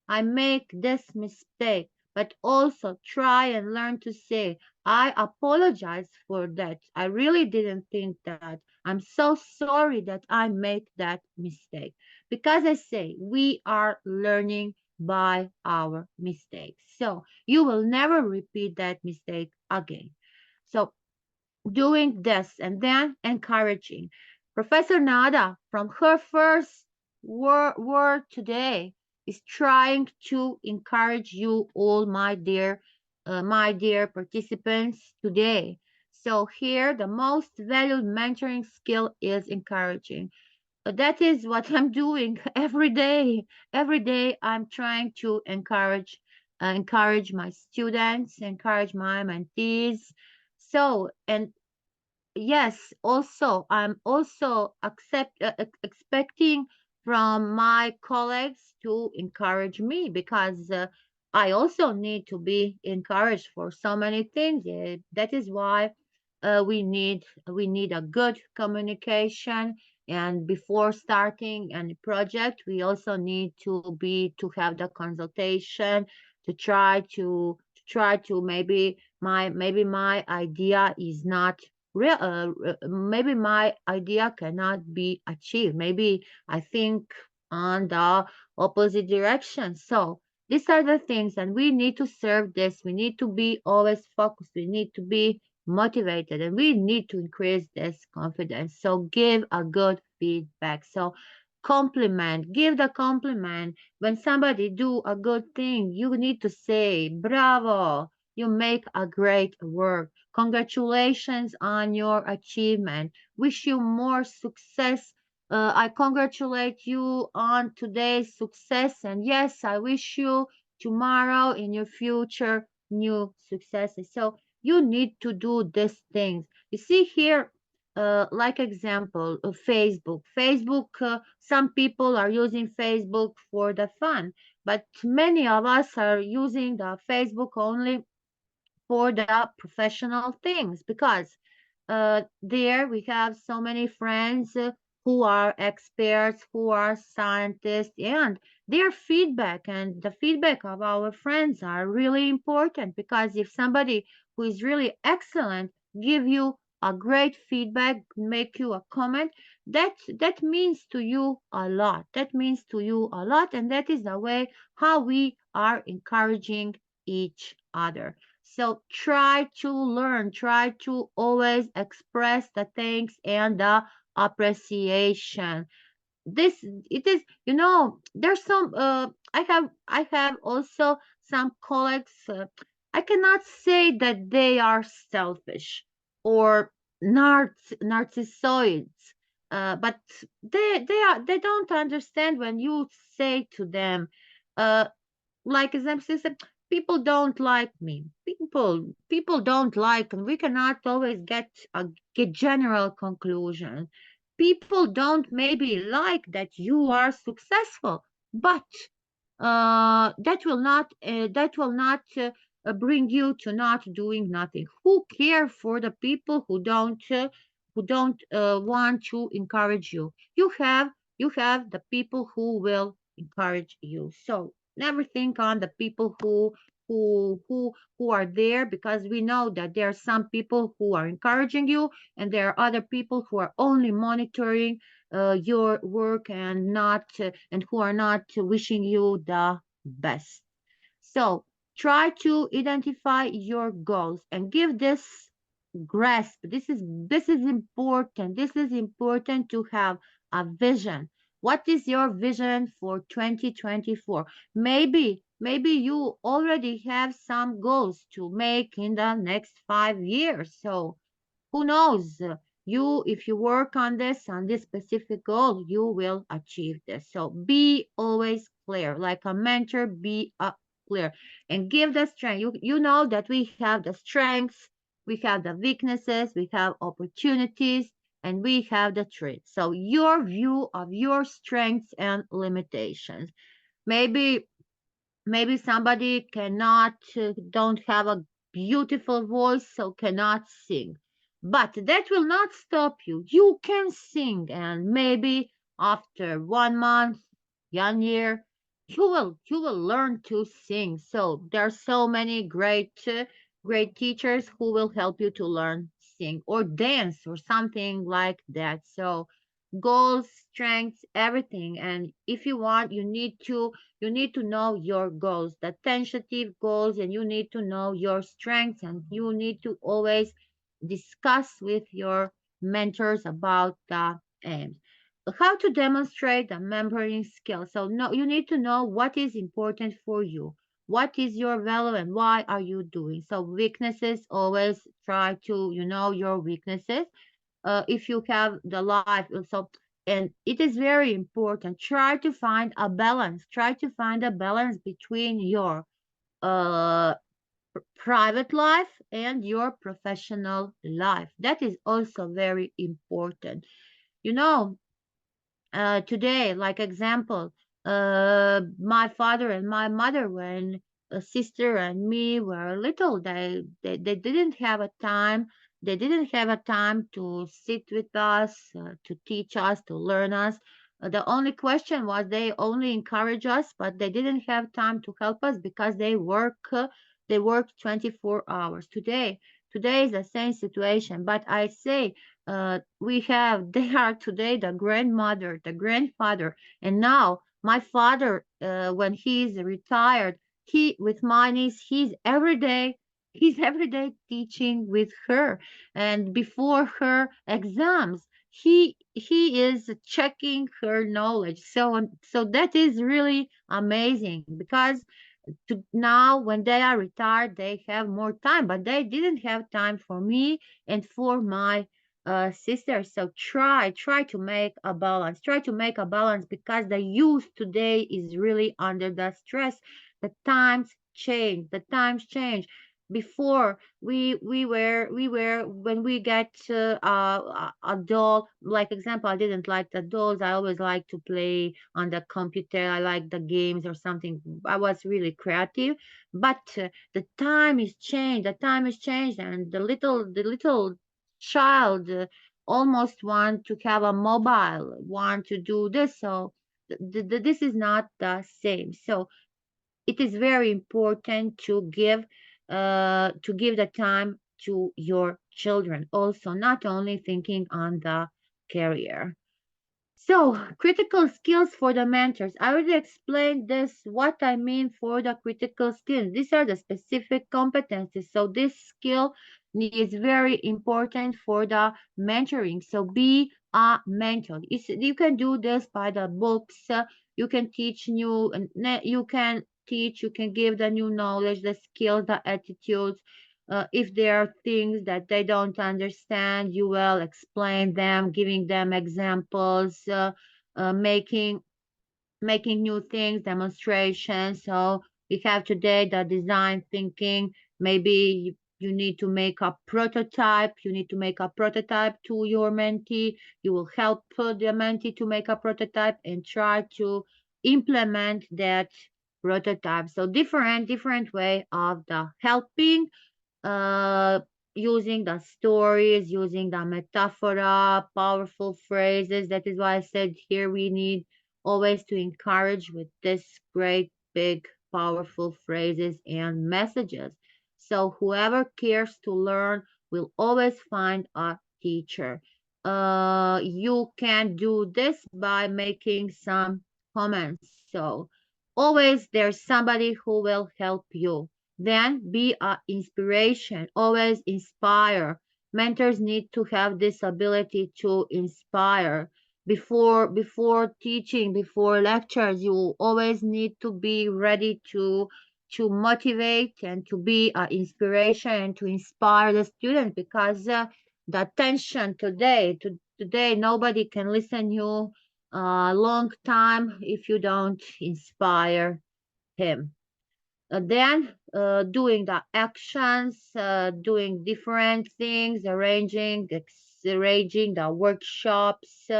I make this mistake, but also try and learn to say, I apologize for that. I really didn't think that. I'm so sorry that I make that mistake. Because I say we are learning by our mistakes. So you will never repeat that mistake again. So doing this and then encouraging. Professor Nada, from her first word today, is trying to encourage you all, my dear participants today. So here, the most valued mentoring skill is encouraging. That is what I'm doing every day. Every day I'm trying to encourage my students, encourage my mentees. So, and yes, also, I'm also expecting from my colleagues to encourage me, because I also need to be encouraged for so many things. That is why we need a good communication, and before starting any project, we also need to have the consultation to try to maybe my idea is not maybe my idea cannot be achieved. Maybe I think on the opposite direction. So these are the things, and we need to serve this. We need to be always focused. We need to be motivated, and we need to increase this confidence. So give a good feedback. So compliment, give the compliment. When somebody do a good thing, you need to say, bravo, you make a great work. Congratulations on your achievement. Wish you more success. I congratulate you on today's success. And yes, I wish you tomorrow in your future new successes. So you need to do these things. You see here, like example, Facebook. Facebook, some people are using Facebook for the fun, but many of us are using the Facebook only for the professional things, because there we have so many friends who are experts, who are scientists, and their feedback and the feedback of our friends are really important, because if somebody who is really excellent give you a great feedback, make you a comment, that means to you a lot. That means to you a lot, and that is the way how we are encouraging each other. So try to learn, try to always express the thanks and the appreciation. This it is, there's some I have also some colleagues, I cannot say that they are selfish or narcissoids, but they don't understand when you say to them, uh, like example, people don't like me. People don't like, and we cannot always get general conclusion. People don't maybe like that you are successful, but that will not bring you to not doing nothing. Who care for the people who don't want to encourage you? You have the people who will encourage you. So never think on the people who are there, because we know that there are some people who are encouraging you, and there are other people who are only monitoring your work and who are not wishing you the best. So try to identify your goals and give this grasp. This is important. This is important to have a vision. What is your vision for 2024? Maybe you already have some goals to make in the next 5 years. So who knows, you if you work on this specific goal, you will achieve this. So be always clear, like a mentor. Be clear and give the strength. You know that we have the strengths, we have the weaknesses, we have opportunities, and we have the traits. So your view of your strengths and limitations. Maybe maybe somebody cannot don't have a beautiful voice, so cannot sing, but that will not stop you. You can sing, and maybe after 1 month, 1 year, you will learn to sing. So there are so many great teachers who will help you to learn sing or dance or something like that. So goals, strengths, everything. And if you want, you need to know your goals, the tentative goals, and you need to know your strengths, and you need to always discuss with your mentors about the aims. How to demonstrate the mentoring skill. So no, you need to know what is important for you. What is your value and why are you doing? So weaknesses, always try to your weaknesses. If you have the life and it is very important, try to find a balance. Try to find a balance between your uh private life and your professional life. That is also very important. you know Today, like example, my father and my mother, when a sister and me were little, they didn't have a time. They didn't have a time to sit with us, to teach us, to learn us. The only question was they only encourage us, but they didn't have time to help us because they work 24 hours. Today is the same situation, but I say they are today the grandmother, the grandfather, and now my father, when he's retired, with my niece, he's every day teaching with her, and before her exams, he is checking her knowledge. So that is really amazing, because now when they are retired, they have more time, but they didn't have time for me and for my sister. So try to make a balance. Try to make a balance, because the youth today is really under the stress. The times change. Before, we were when we get a doll, like example, I didn't like the dolls. I always like to play on the computer. I like the games or something. I was really creative, but the time is changed, and the little child almost want to have a mobile, want to do this. So this is not the same. So it is very important to give the time to your children, also not only thinking on the career. So, critical skills for the mentors. I already explained this, what I mean for the critical skills. These are the specific competencies. So, this skill is very important for the mentoring. So, be a mentor. You can do this by the books. You can teach you can give the new knowledge, the skills, the attitudes. If there are things that they don't understand, you will explain them, giving them examples, making new things, demonstrations. So we have today the design thinking. Maybe you need to make a prototype. You need to make a prototype to your mentee. You will help the mentee to make a prototype and try to implement that prototype. So different way of the helping, uh, using the stories, using the metaphora, powerful phrases. That is why I said here we need always to encourage with this great, big, powerful phrases and messages. So whoever cares to learn will always find a teacher. You can do this by making some comments. So always there's somebody who will help you. Then be an inspiration. Always inspire. Mentors need to have this ability to inspire. Before teaching, before lectures, you always need to be ready to motivate and to be an inspiration and to inspire the student because the attention today nobody can listen you a long time if you don't inspire him. Then doing the actions, doing different things, arranging the workshops,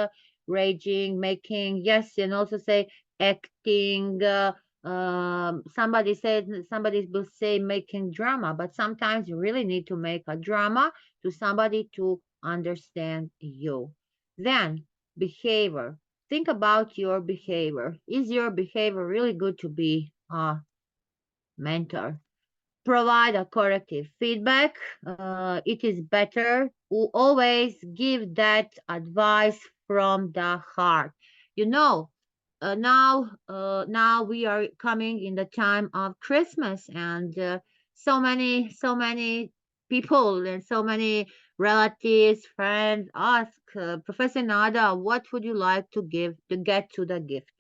raging, making, yes, and also say acting. Somebody will say making drama, but sometimes you really need to make a drama to somebody to understand you. Then behavior. Think about your behavior. Is your behavior really good to be a mentor? Provide a corrective feedback. It is better to always give that advice from the heart. You know, now we are coming in the time of Christmas, and so many people and so many relatives, friends ask Professor Nada, what would you like to give to get to the gift?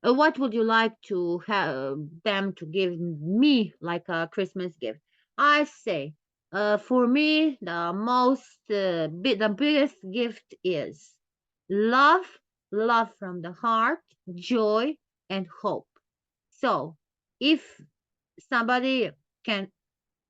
What would you like to have them to give me like a Christmas gift? I say, for me, the biggest gift is love, love from the heart, joy, and hope. So, if somebody can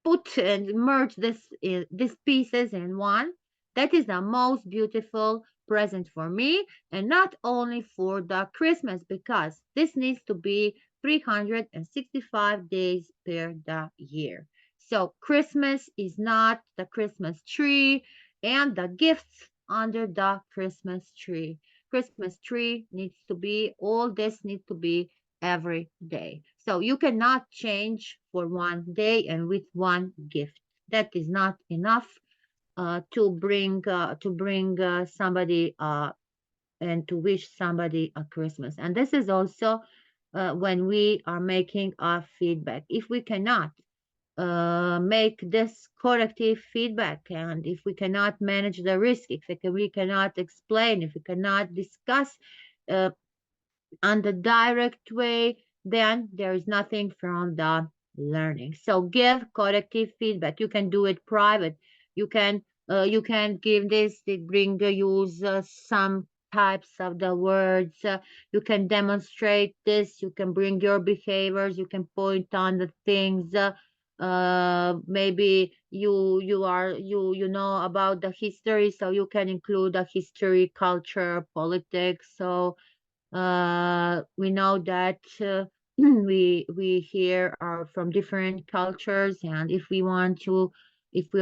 put and merge these pieces in one. That is the most beautiful present for me, and not only for the Christmas, because this needs to be 365 days per the year. So Christmas is not the Christmas tree and the gifts under the Christmas tree. Christmas tree needs to be, all this needs to be every day. So you cannot change for one day and with one gift. That is not enough to bring somebody and to wish somebody a Christmas. And this is also when we are making our feedback. If we cannot make this corrective feedback, and if we cannot manage the risk, if we cannot explain, if we cannot discuss uh, on the direct way, then there is nothing from the learning. So give corrective feedback. You can do it private. You can give this, they bring use some types of the words. You can demonstrate this. You can bring your behaviors. You can point on the things. Maybe you know about the history, so you can include the history, culture, politics. So we know that we here are from different cultures, and if we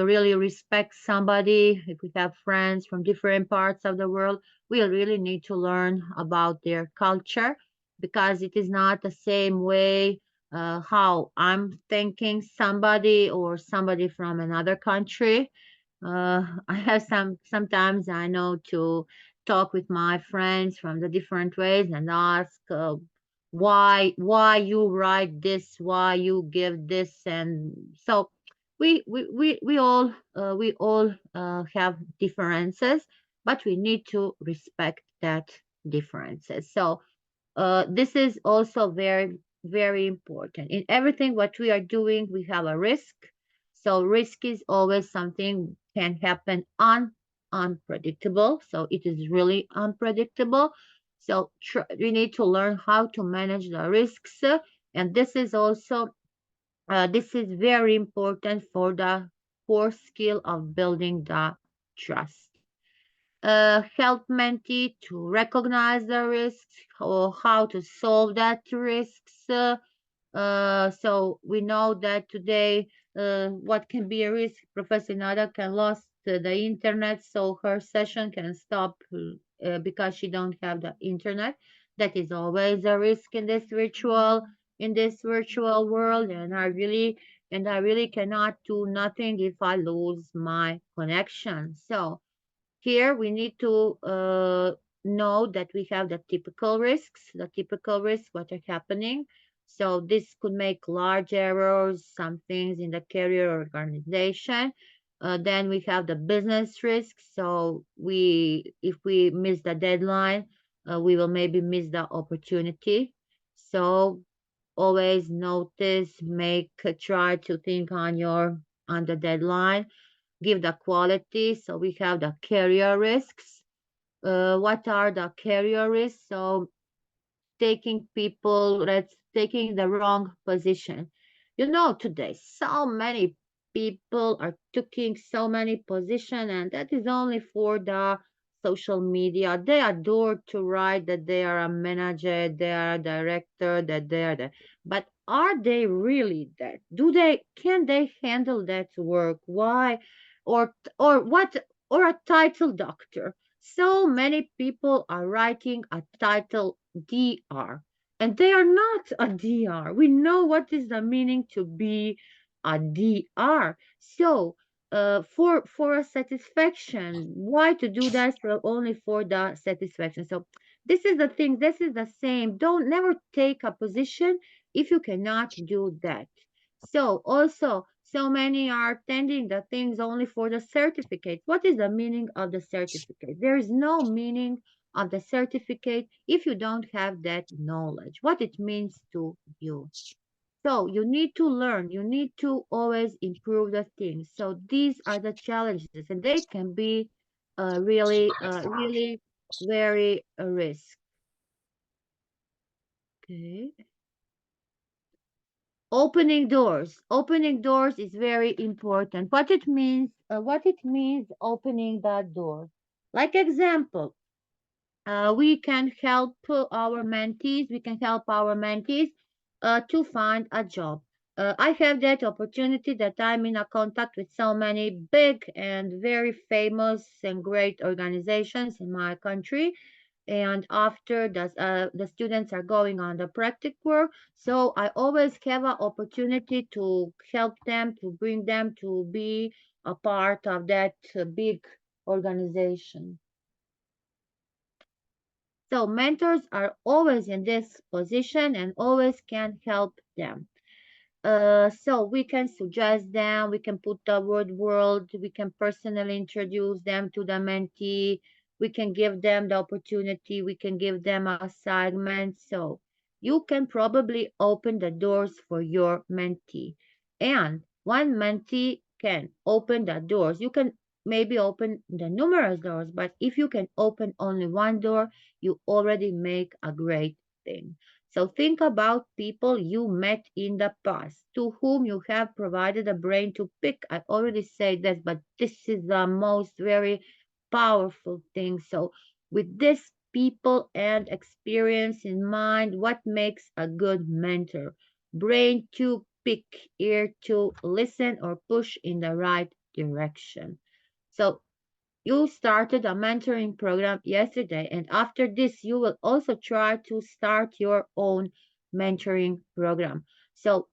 really respect somebody, if we have friends from different parts of the world, we really need to learn about their culture because it is not the same way how I'm thinking somebody or somebody from another country. I have sometimes I know to talk with my friends from the different ways and ask why you write this, why you give this, and so we all have differences, but we need to respect that differences. So this is also very, very important. In everything what we are doing, we have a risk. So risk is always something can happen unpredictable. So it is really unpredictable. So we need to learn how to manage the risks. And this is very important for the core skill of building the trust. Help mentee to recognize the risks or how to solve that risks. So we know that today, what can be a risk? Professor Nada can lost the internet, so her session can stop because she don't have the internet. That is always a risk in this virtual world, and I really cannot do nothing if I lose my connection. So here we need to know that we have the typical risks, what are happening. So this could make large errors, some things in the career organization. Then we have the business risks. So if we miss the deadline, we will maybe miss the opportunity. So always notice, try to think on the deadline, give the quality. So we have the career risks. What are the career risks? So taking the wrong position. You know, today so many people are taking so many position, and that is only for the social media. They adore to write that they are a manager, they are a director, that they are the, but are they really that? Can they handle that work? Why? Or what? Or a title doctor. So many people are writing a title DR, and they are not a DR. We know what is the meaning to be a DR. So, for a satisfaction, why to do that? So only for the satisfaction. So, this is the thing. This is the same. Don't never take a position if you cannot do that. So also, so many are attending the things only for the certificate. What is the meaning of the certificate? There is no meaning of the certificate if you don't have that knowledge, what it means to you. So you need to learn, you need to always improve the things. So these are the challenges, and they can be really very risk. Okay. Opening doors is very important. What it means opening that door. Like example, we can help our mentees to find a job. I have that opportunity that I'm in a contact with so many big and very famous and great organizations in my country, and after the students are going on the practice work, so I always have an opportunity to help them, to bring them to be a part of that big organization. So mentors are always in this position and always can help them. So we can suggest them, we can put the word world, we can personally introduce them to the mentee, we can give them the opportunity, we can give them assignments. So you can probably open the doors for your mentee. And one mentee can open the doors. You can maybe open the numerous doors, but if you can open only one door, you already make a great thing. So think about people you met in the past to whom you have provided a brain to pick. I already said this, but this is the most very powerful thing. So with this people and experience in mind, what makes a good mentor? Brain to pick, ear to listen or push in the right direction. So you started a mentoring program yesterday, and after this, you will also try to start your own mentoring program. So,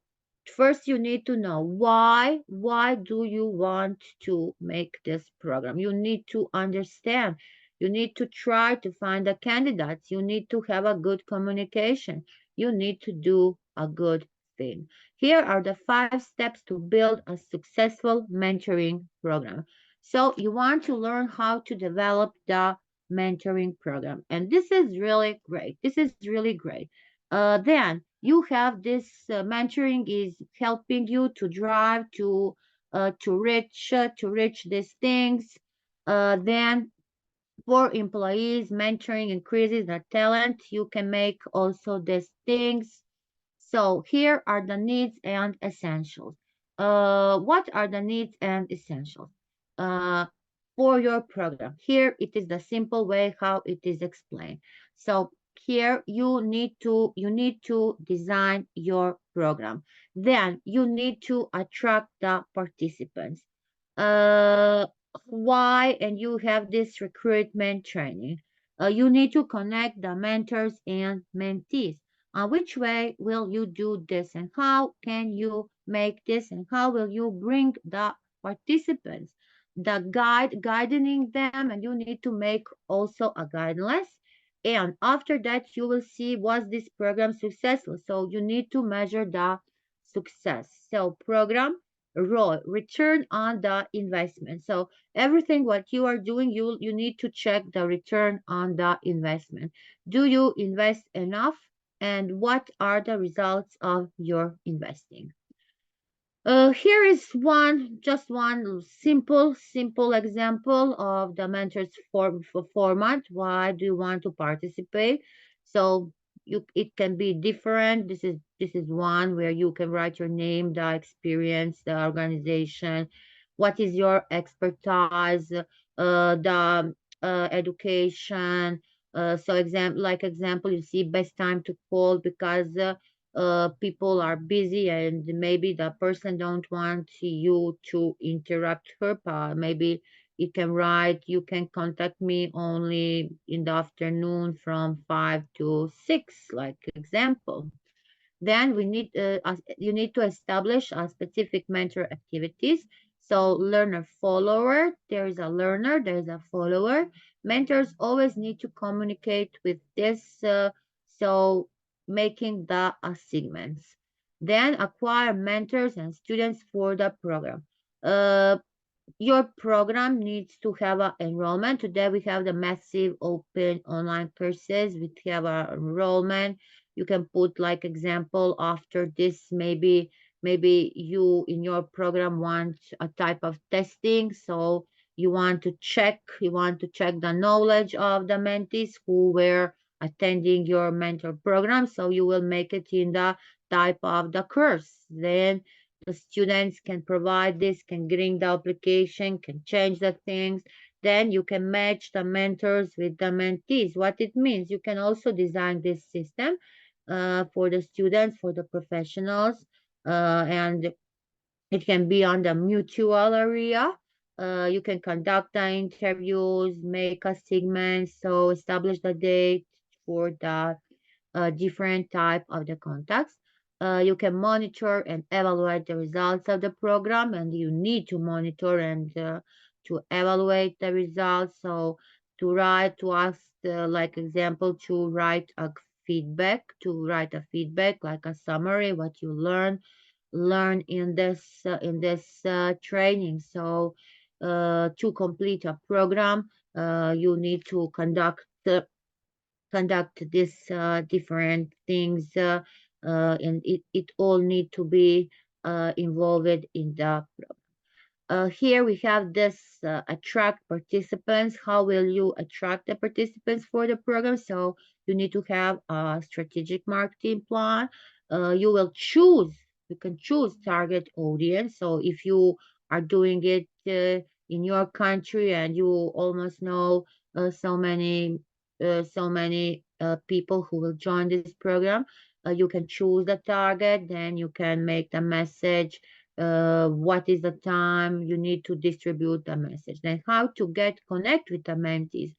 first, you need to know why. Why do you want to make this program? You need to understand. You need to try to find the candidates. You need to have a good communication. You need to do a good thing. Here are the 5 steps to build a successful mentoring program. So you want to learn how to develop the mentoring program. And this is really great. This is really great. Then you have this mentoring is helping you to drive to reach these things. Then for employees, mentoring increases their talent. You can make also these things. So here are the needs and essentials. What are the needs and essentials uh, for your program? Here it is the simple way how it is explained. So here you need to design your program. Then you need to attract the participants. uh why? And you have this recruitment training. You need to connect the mentors and mentees. Which way will you do this, and how can you make this, and how will you bring the participants, the guiding them, and you need to make also a guidelines. And after that you will see, was this program successful? So you need to measure the success. So program role, return on the investment. So everything what you are doing, you need to check the return on the investment. Do you invest enough, and what are the results of your investing? Here is just one simple example of the mentors format. Why do you want to participate? So it can be different. This is one where you can write your name, the experience, the organization, what is your expertise, the education. So example, you see best time to call because people are busy and maybe the person don't want you to interrupt her. Maybe you can write, you can contact me only in the afternoon from 5 to 6, like example. Then you need to establish a specific mentor activities. So learner follower, there is a learner, there is a follower. Mentors always need to communicate with this, so making the assignments. Then acquire mentors and students for the program. Uh, your program needs to have an enrollment. Today we have the massive open online courses. We have a enrollment. You can put like example after this, maybe you in your program want a type of testing. So you want to check the knowledge of the mentees who were attending your mentor program. So you will make it in the type of the course. Then the students can provide this, can bring the application, can change the things. Then you can match the mentors with the mentees. What it means, you can also design this system for the students, for the professionals, and it can be on the mutual area. You can conduct the interviews, make a segment, so establish the date for the different type of the contacts. You can monitor and evaluate the results of the program, and you need to monitor and to evaluate the results. So to ask, like example, to write a feedback, like a summary, what you learn in this training. So to complete a program, you need to conduct these different things, and it all need to be involved in the. Here we have this attract participants. How will you attract the participants for the program? So you need to have a strategic marketing plan. You will choose, you can choose target audience. So if you are doing it in your country and you almost know so many people who will join this program, you can choose the target, then you can make the message, what is the time you need to distribute the message, then how to connect with the mentees.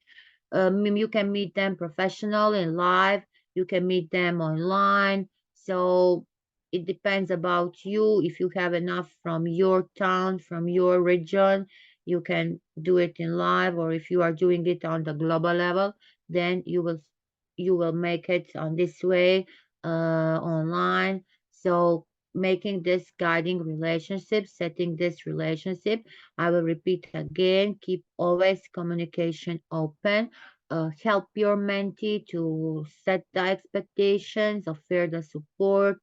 You can meet them professional in live, you can meet them online. So it depends about you. If you have enough from your town, from your region, you can do it in live, or if you are doing it on the global level, then you will make it on this way, online. So making this guiding relationship, setting this relationship. I will repeat again, keep always communication open. Help your mentee to set the expectations, offer the support.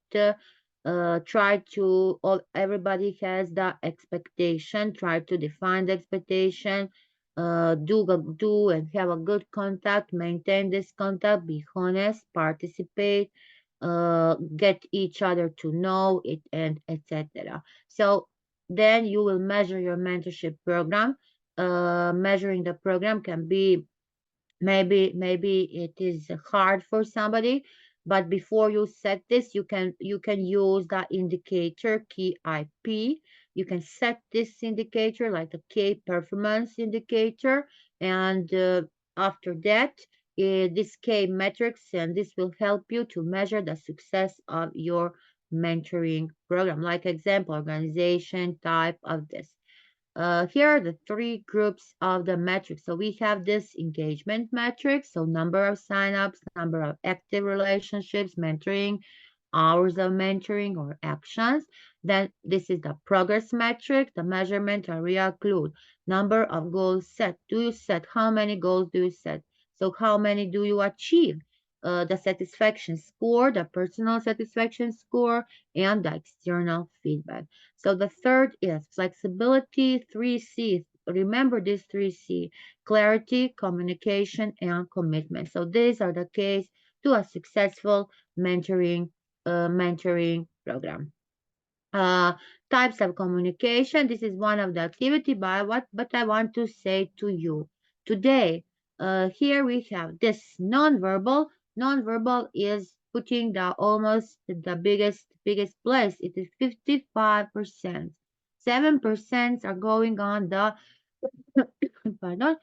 Try to, everybody has the expectation. Try to define the expectation. Do and have a good contact. Maintain this contact. Be honest. Participate. Get each other to know it, and etc. So then you will measure your mentorship program. Measuring the program can be Maybe it is hard for somebody, but before you set this, you can use the indicator KIP. You can set this indicator like the K performance indicator, and after that, this K metrics, and this will help you to measure the success of your mentoring program. Like example, organization type of this. Here are the three groups of the metrics. So we have this engagement metric, so number of signups, number of active relationships, mentoring, hours of mentoring or actions. Then this is the progress metric. The measurement area include number of goals set. Do you set? How many goals do you set? So how many do you achieve? The satisfaction score, the personal satisfaction score, and the external feedback. So the third is flexibility, 3C. Remember this 3C: clarity, communication, and commitment. So these are the keys to a successful mentoring mentoring program. Uh, Types of communication. This is one of the activity, but I want to say to you today. Here we have this nonverbal. Nonverbal is putting the almost the biggest place. It is 55%. 7% are going on the pardon,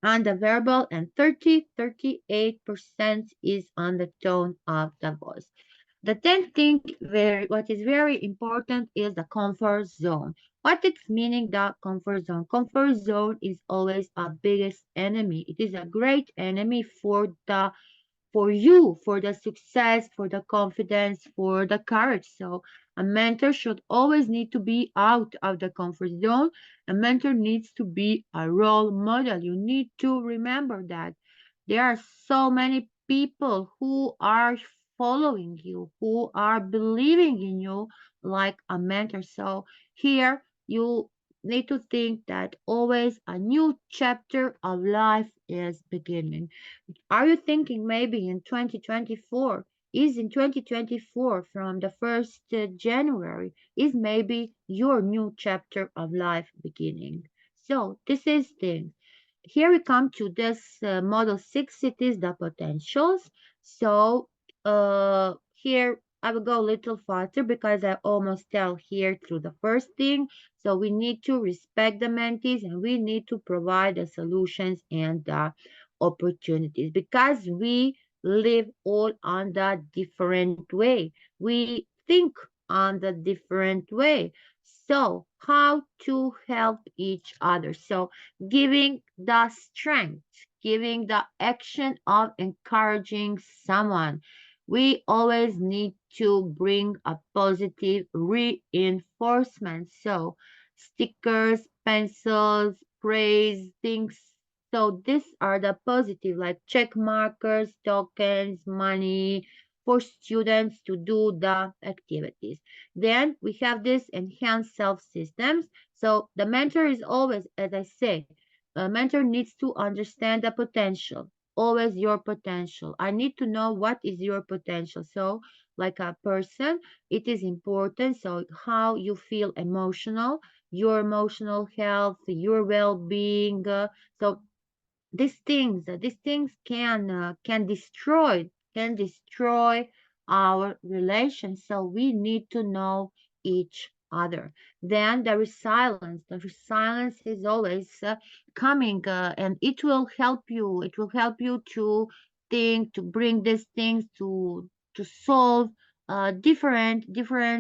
on the verbal, and 38% is on the tone of the voice. The tenth thing, what is very important is the comfort zone. What it's meaning, the comfort zone? Comfort zone is always our biggest enemy. It is a great enemy for you, for the success, for the confidence, for the courage. So a mentor should always need to be out of the comfort zone. A mentor needs to be a role model. You need to remember that there are so many people who are following you, who are believing in you like a mentor. So here you need to think that always a new chapter of life is beginning. Are you thinking maybe in 2024? Is in 2024 from the 1st January is maybe your new chapter of life beginning. So this is thing. Here we come to this model 6. It is the potentials. So here I will go a little faster because I almost tell here through the first thing. So we need to respect the mentees, and we need to provide the solutions and the opportunities, because we live all on the different way. We think on the different way. So how to help each other? So giving the strength, giving the action of encouraging someone. We always need to bring a positive reinforcement. So stickers, pencils, praise, things. So these are the positive, like check markers, tokens, money for students to do the activities. Then we have this enhanced self systems. So the mentor is always, as I say, a mentor needs to understand the potential, always your potential. I need to know what is your potential. So, like a person, it is important. So, how you feel emotional, your emotional health, your well-being. So, these things can destroy our relations. So we need to know each other. Then the resilience is always coming, and it will help you to think, to bring these things to solve different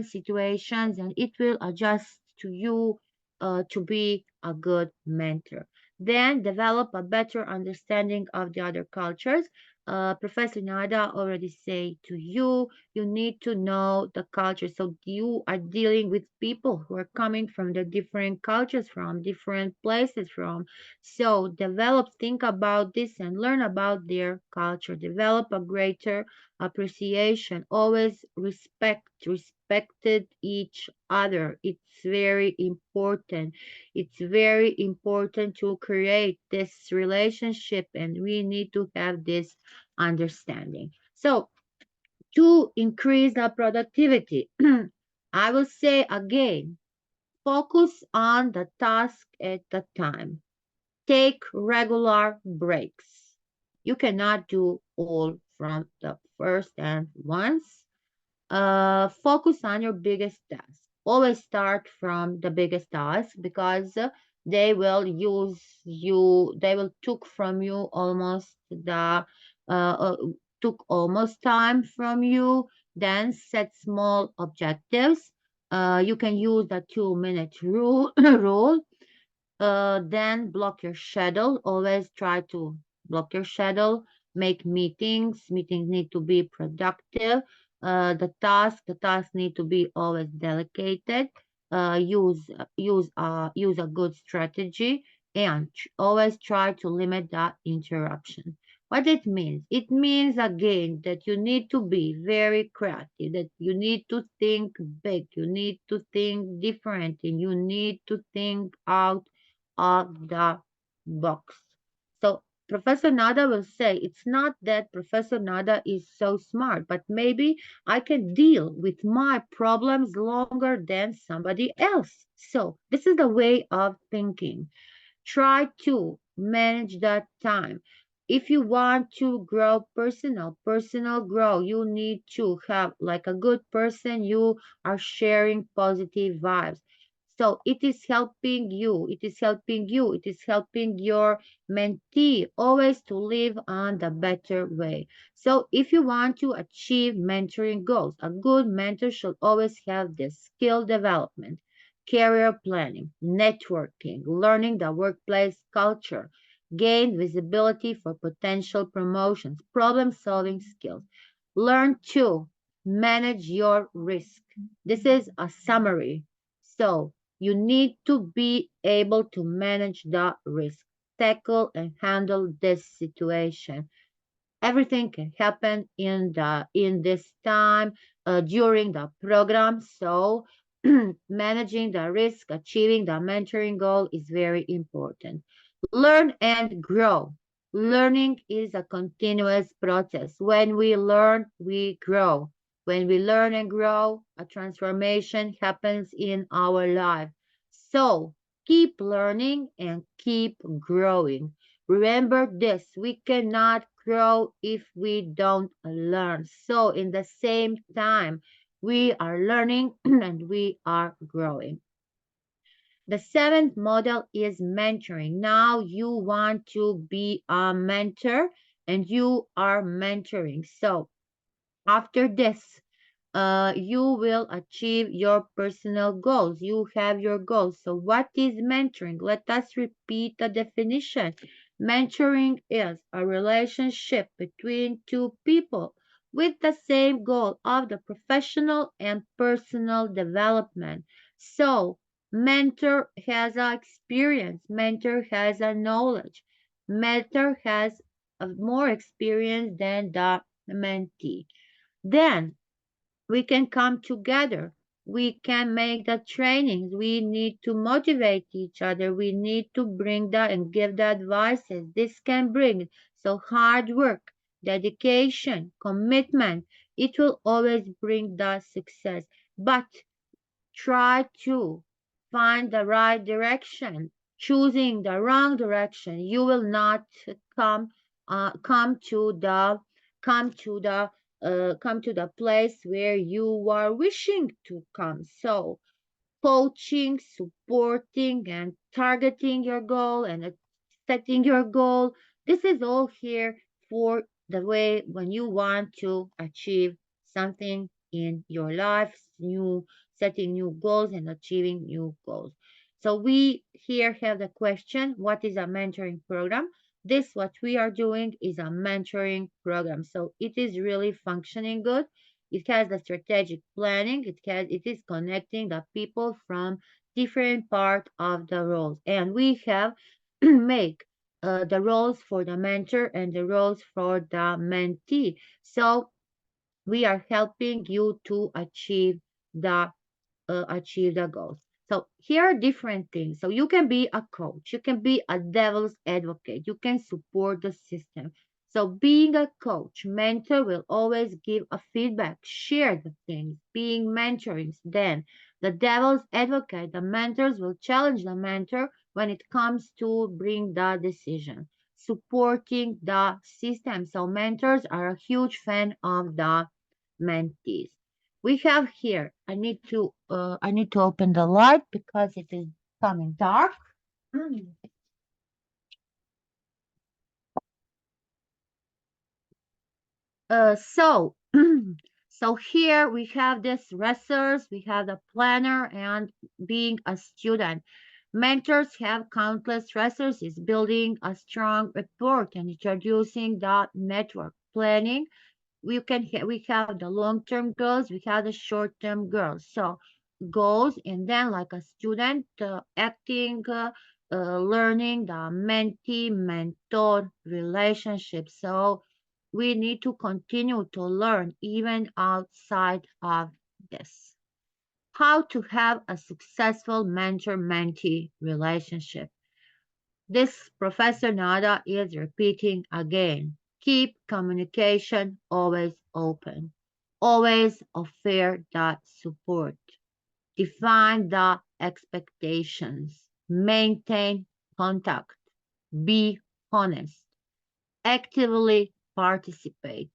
situations, and it will adjust to you to be a good mentor. Then develop a better understanding of the other cultures. Professor Nada already say to you, you need to know the culture. So you are dealing with people who are coming from the different cultures, from different places from. So develop, think about this and learn about their culture. Develop a greater appreciation. Always respected each other. It's very important. It's very important to create this relationship, and we need to have this understanding. So, to increase the productivity, I will say again, focus on the task at the time. Take regular breaks. You cannot do all from the first and once. Focus on your biggest task. Always start from the biggest task because they will took from you almost took almost time from you. Then set small objectives. You can use the 2 minute rule rule. Then block your schedule. Always try to block your schedule. Make meetings. Meetings need to be productive. The tasks need to be always delegated. Use a good strategy and always try to limit the interruption. What it means? It means again that you need to be very creative, that you need to think big, you need to think different, and you need to think out of the box. So Professor Nada will say, it's not that Professor Nada is so smart, but maybe I can deal with my problems longer than somebody else. So this is the way of thinking. Try to manage that time. If you want to grow personal grow, you need to have like a good person. You are sharing positive vibes. So it is helping you. It is helping you. It is helping your mentee always to live on the better way. So if you want to achieve mentoring goals, a good mentor should always have this skill development, career planning, networking, learning the workplace culture, gain visibility for potential promotions, problem solving skills. Learn to manage your risk. This is a summary. So you need to be able to manage the risk, tackle and handle this situation. Everything can happen in this time during the program. So managing the risk, achieving the mentoring goal is very important. Learn and grow. Learning is a continuous process. When we learn, we grow. When we learn and grow, a transformation happens in our life. So keep learning and keep growing. Remember this, we cannot grow if we don't learn. So in the same time, we are learning and we are growing. The seventh model is mentoring. Now you want to be a mentor and you are mentoring. So after this, you will achieve your personal goals. You have your goals. So, what is mentoring? Let us repeat the definition. Mentoring is a relationship between two people with the same goal of the professional and personal development. So, mentor has a experience, mentor has a knowledge, mentor has a more experience than the mentee. Then we can come together. We can make the trainings. We need to motivate each other. We need to bring that and give the advices. This can bring so hard work, dedication, commitment. It will always bring the success. But try to find the right direction. Choosing the wrong direction, you will not come come to the come to the come to the place where you are wishing to come. So coaching, supporting, and targeting your goal and setting your goal. This is all here for the way when you want to achieve something in your life, new setting new goals and achieving new goals. So we here have the question, what is a mentoring program? This what we are doing is a mentoring program. So it is really functioning good. It has the strategic planning. It is connecting the people from different part of the roles. And we have make the roles for the mentor and the roles for the mentee. So we are helping you to achieve the goals. So here are different things. So you can be a coach, you can be a devil's advocate, you can support the system. So being a coach, mentor will always give a feedback, share the things, being mentoring. Then the devil's advocate, the mentors will challenge the mentor when it comes to bring the decision, supporting the system. So mentors are a huge fan of the mentees. We have here, I need to open the light because it is coming dark. So, so here we have this resource, we have the planner and being a student. Mentors have countless resources, building a strong report and introducing the network planning. We have the long-term goals, we have the short-term goals. So goals, and then like a student acting, learning the mentee-mentor relationship. So we need to continue to learn even outside of this. How to have a successful mentor-mentee relationship. This Professor Nada is repeating again. Keep communication always open. Always offer that support. Define the expectations. Maintain contact. Be honest. Actively participate.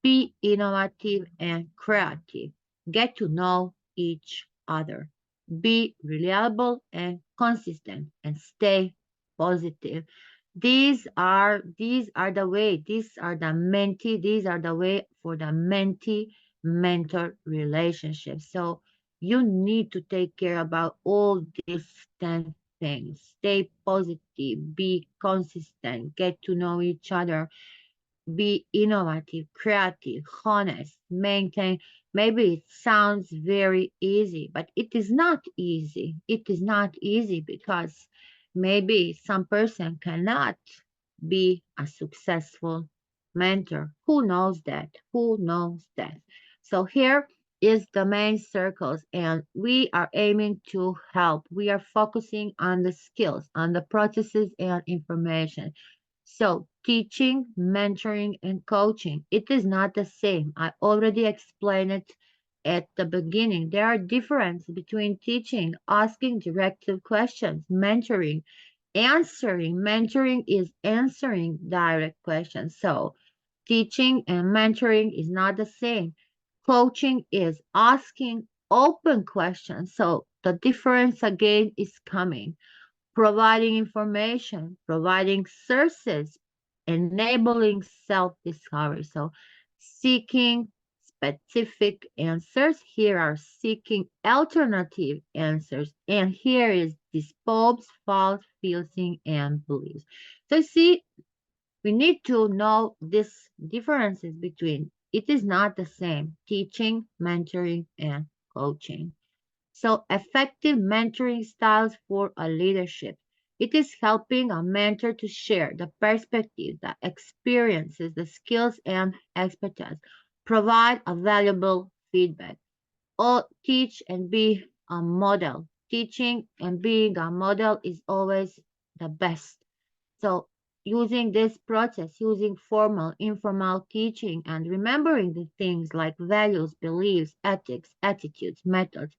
Be innovative and creative. Get to know each other. Be reliable and consistent and stay positive. These are the mentee, these are the way for the mentee mentor relationship. So you need to take care about all these 10 things. Stay positive, be consistent, get to know each other, be innovative, creative, honest, maintain. Maybe it sounds very easy, but it is not easy. It is not easy because maybe some person cannot be a successful mentor. Who knows that? Who knows that? So here is the main circles, and we are aiming to help. We are focusing on the skills, on the processes and information. So teaching, mentoring, and coaching, it is not the same. I already explained it at the beginning. There are differences between teaching, asking directive questions, mentoring, answering. Mentoring is answering direct questions. So teaching and mentoring is not the same. Coaching is asking open questions. So the difference again is coming, providing information, providing sources, enabling self-discovery. So seeking specific answers. Here are seeking alternative answers. And here is these bulbs, false feeling, and beliefs. So see, we need to know these differences between. It is not the same teaching, mentoring, and coaching. So, effective mentoring styles for a leadership. It is helping a mentor to share the perspective, the experiences, the skills, and expertise. Provide a valuable feedback. Or teach and be a model. Teaching and being a model is always the best. So using this process, using formal, informal teaching and remembering the things like values, beliefs, ethics, attitudes, methods,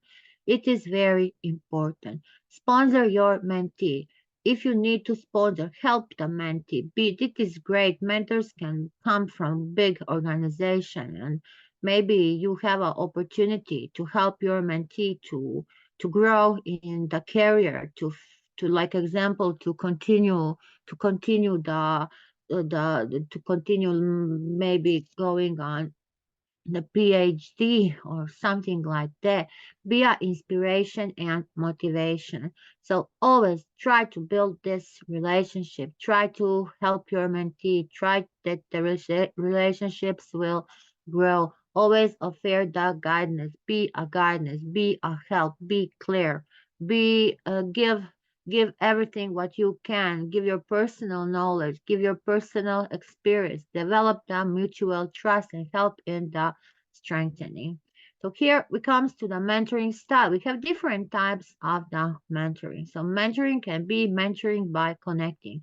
it is very important. Sponsor your mentee. If you need to sponsor, help the mentee. It is great. Mentors can come from big organization, and maybe you have an opportunity to help your mentee to grow in the career, to like example, to continue to continue maybe going on the PhD or something like that, be an inspiration and motivation. So always try to build this relationship. Try to help your mentee. Try that the relationships will grow. Always offer the guidance. Be a guidance. Be a help. Be clear. Be give everything what you can. Give your personal knowledge. Give your personal experience. Develop the mutual trust and help in the strengthening. So here we comes to the mentoring style. We have different types of the mentoring. So mentoring can be mentoring by connecting.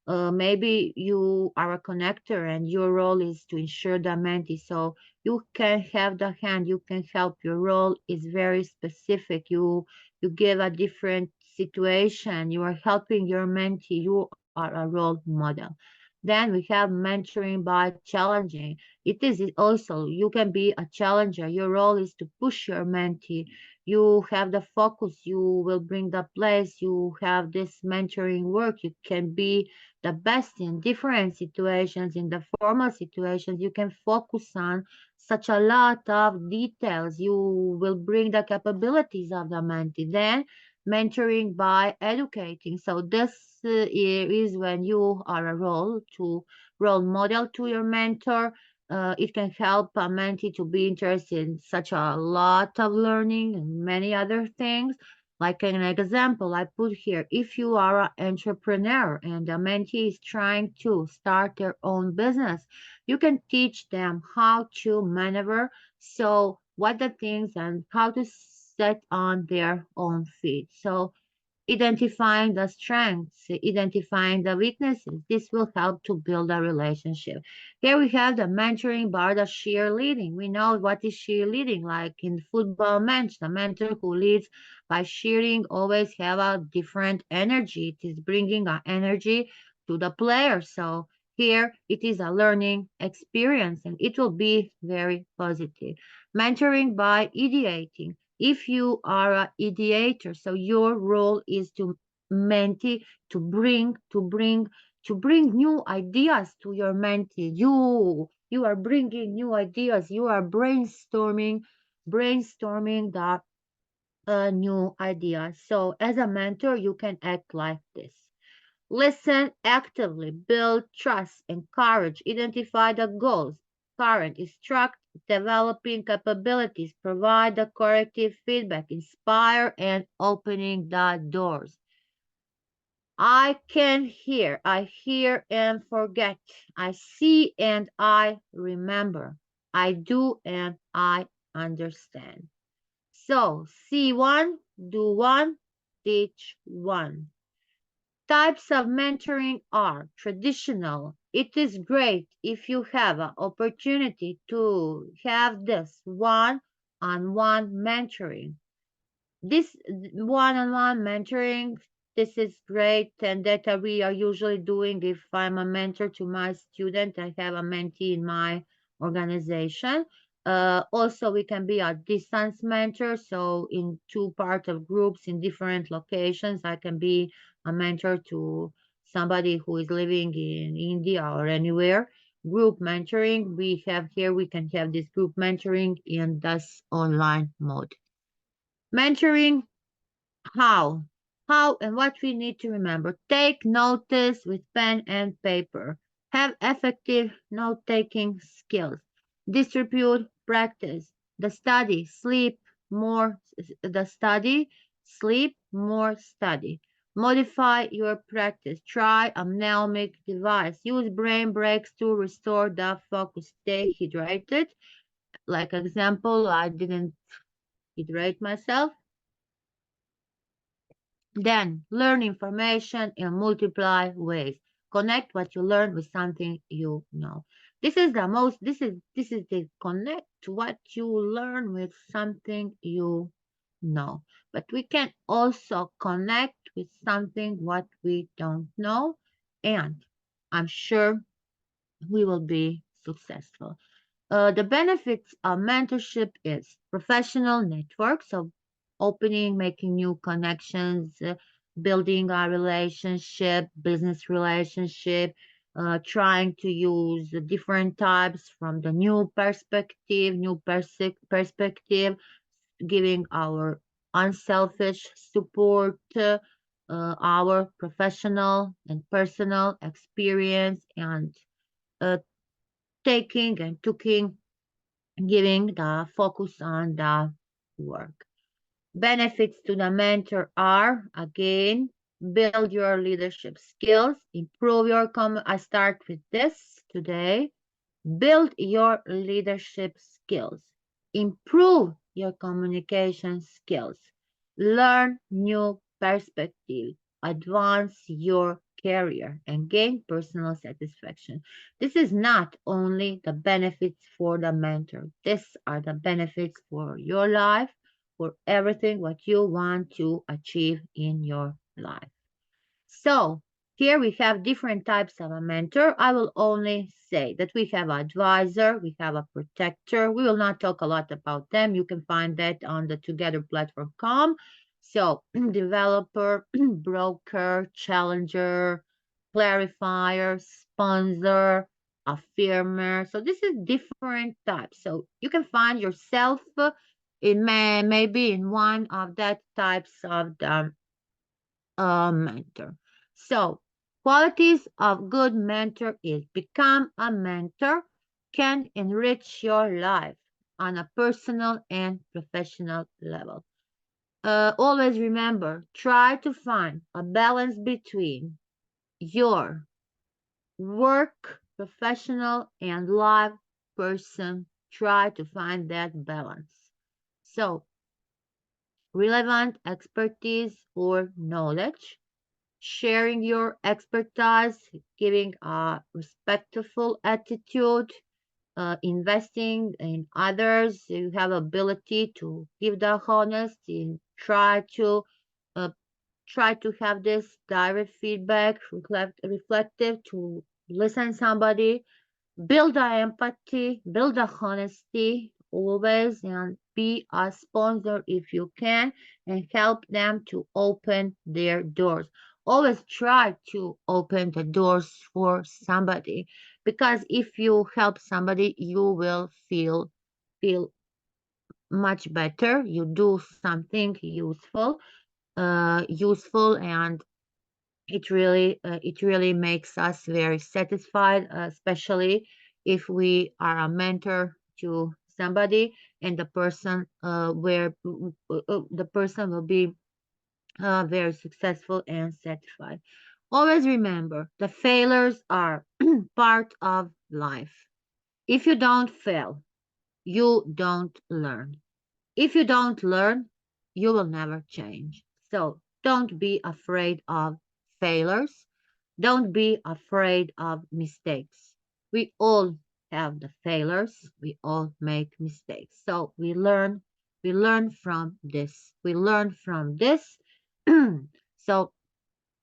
Maybe you are a connector and your role is to ensure the mentee. So you can have the hand, you can help. Your role is very specific. You give a different situation, you are helping your mentee, you are a role model. Then we have mentoring by challenging. It is also, you can be a challenger. Your role is to push your mentee. You have the focus, you will bring the place, you have this mentoring work. You can be the best in different situations, in the formal situations. You can focus on such a lot of details. You will bring the capabilities of the mentee. Then mentoring by educating. So this is when you are a role model to your mentor. It can help a mentee to be interested in such a lot of learning and many other things. Like an example I put here, if you are an entrepreneur and a mentee is trying to start their own business, you can teach them how to maneuver, so what the things and how to set on their own feet. So identifying the strengths, identifying the weaknesses. This will help to build a relationship. Here we have the mentoring by the cheerleading. We know what is cheerleading, like in football match, the mentor who leads by cheering always have a different energy. It is bringing an energy to the player. So here it is a learning experience and it will be very positive. Mentoring by ideating. If you are an ideator, so your role is to mentee, to bring new ideas to your mentee. You are bringing new ideas. You are brainstorming the new ideas. So as a mentor, you can act like this. Listen actively, build trust, encourage, identify the goals, current, instruct, developing capabilities, provide the corrective feedback, inspire, and opening the doors. I hear and forget. I see and I remember. I do and I understand. So, see one, do one, teach one. Types of mentoring are traditional. It is great if you have an opportunity to have this one-on-one mentoring. This one-on-one mentoring, this is great, and that we are usually doing if I'm a mentor to my student. I have a mentee in my organization. Also, we can be a distance mentor, so in two part of groups in different locations. I can be a mentor to somebody who is living in India or anywhere. Group mentoring, we have here, we can have this group mentoring in this online mode. Mentoring, how? How and what we need to remember. Take notice with pen and paper. Have effective note-taking skills. Distribute practice. The study, sleep, more study. Modify your practice. Try a mnemonic device. Use brain breaks to restore the focus. Stay hydrated. Like example, I didn't hydrate myself. Then learn information in multiply ways. Connect what you learn with something you know. This is the connect what you learn with something you know. But we can also connect with something what we don't know, and I'm sure we will be successful. The benefits of mentorship is professional network, so opening, making new connections, building a relationship, business relationship, trying to use different types from the new perspective, giving our unselfish support, our professional and personal experience, and uh, taking and taking giving the focus on the work. Benefits to the mentor are, again, build your leadership skills, improve your I start with this today. Build your leadership skills. Improve your communication skills. Learn new perspectives. Advance your career and gain personal satisfaction. This is not only the benefits for the mentor. These are the benefits for your life, for everything what you want to achieve in your life. So here we have different types of a mentor. I will only say that we have an advisor, we have a protector. We will not talk a lot about them. You can find that on the Together platform.com. So developer, broker, challenger, clarifier, sponsor, affirmer. So this is different types. So you can find yourself in maybe in one of that types of the mentor. So, qualities of good mentor is become a mentor can enrich your life on a personal and professional level. Always remember, try to find a balance between your work, professional, and life person. Try to find that balance. So, relevant expertise or knowledge, sharing your expertise, giving a respectful attitude, investing in others. You have ability to give the honesty, uh, try to have this direct feedback, reflective to listen somebody, build the empathy, build the honesty always, and be a sponsor if you can, and help them to open their doors. Always try to open the doors for somebody, because if you help somebody, you will feel much better. You do something useful, and it really makes us very satisfied, especially if we are a mentor to somebody, and the person will be very successful and satisfied. Always remember, the failures are part of life. If you don't fail, you don't learn. If you don't learn, you will never change. So don't be afraid of failures. Don't be afraid of mistakes. We all have the failures. We all make mistakes. So we learn from this. We learn from this. So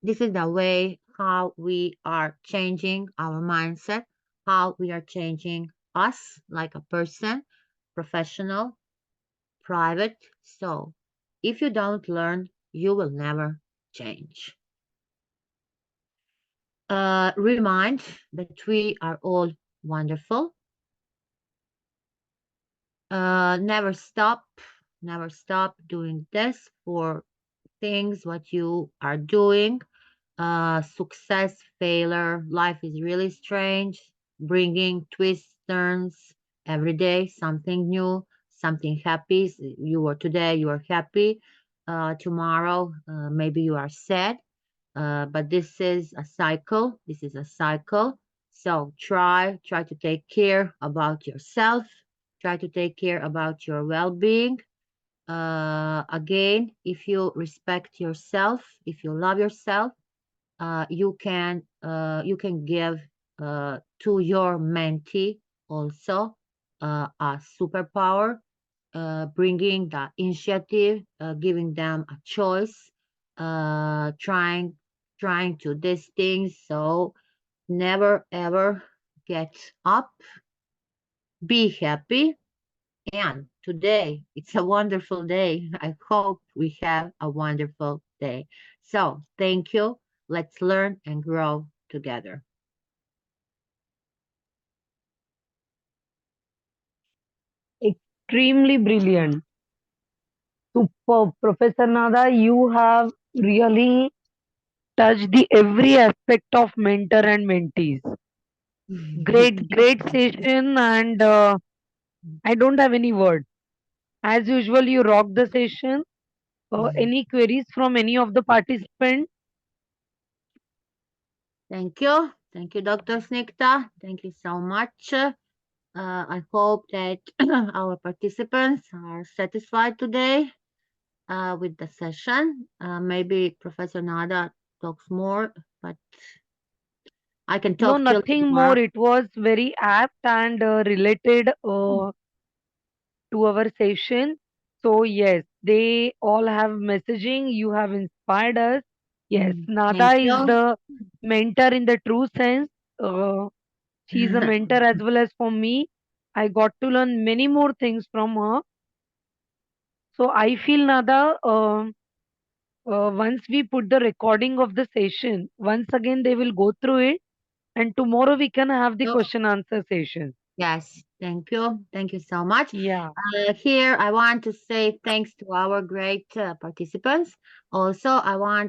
this is the way how we are changing our mindset, how we are changing us like a person, professional, private. So if you don't learn, you will never change. Remind that we are all wonderful. Never stop doing this for things what you are doing. Success, failure, life is really strange, bringing twists, turns every day, something new, something happy. You were today, you are happy. Tomorrow, maybe you are sad. But this is a cycle. This is a cycle. So try to take care about yourself. Try to take care about your well-being. Again, if you respect yourself, if you love yourself, you can give to your mentee also a superpower, bringing the initiative, giving them a choice, trying to these things. So never ever get up, be happy. And today it's a wonderful day. I hope we have a wonderful day. So thank you. Let's learn and grow together. Extremely brilliant. Superb. Professor Nada, you have really touched the every aspect of mentor and mentees. Great, Thank great you. session, and I don't have any word. As usual, you rock the session. Any queries from any of the participants? Thank you. Thank you, Dr. Snikta. Thank you so much. I hope that our participants are satisfied today with the session. Maybe Professor Nada talks more, but I can No, talk till nothing more. tomorrow. It was very apt and related to our session. So, yes. They all have messaging. You have inspired us. Yes, Thank Nada is you. the mentor in the true sense. She's a mentor as well as for me. I got to learn many more things from her. So I feel Nada, once we put the recording of the session, once again they will go through it, and tomorrow we can have the Yep. question answer session. Yes, thank you. Thank you so much. Yeah. Here, I want to say thanks to our great participants. Also,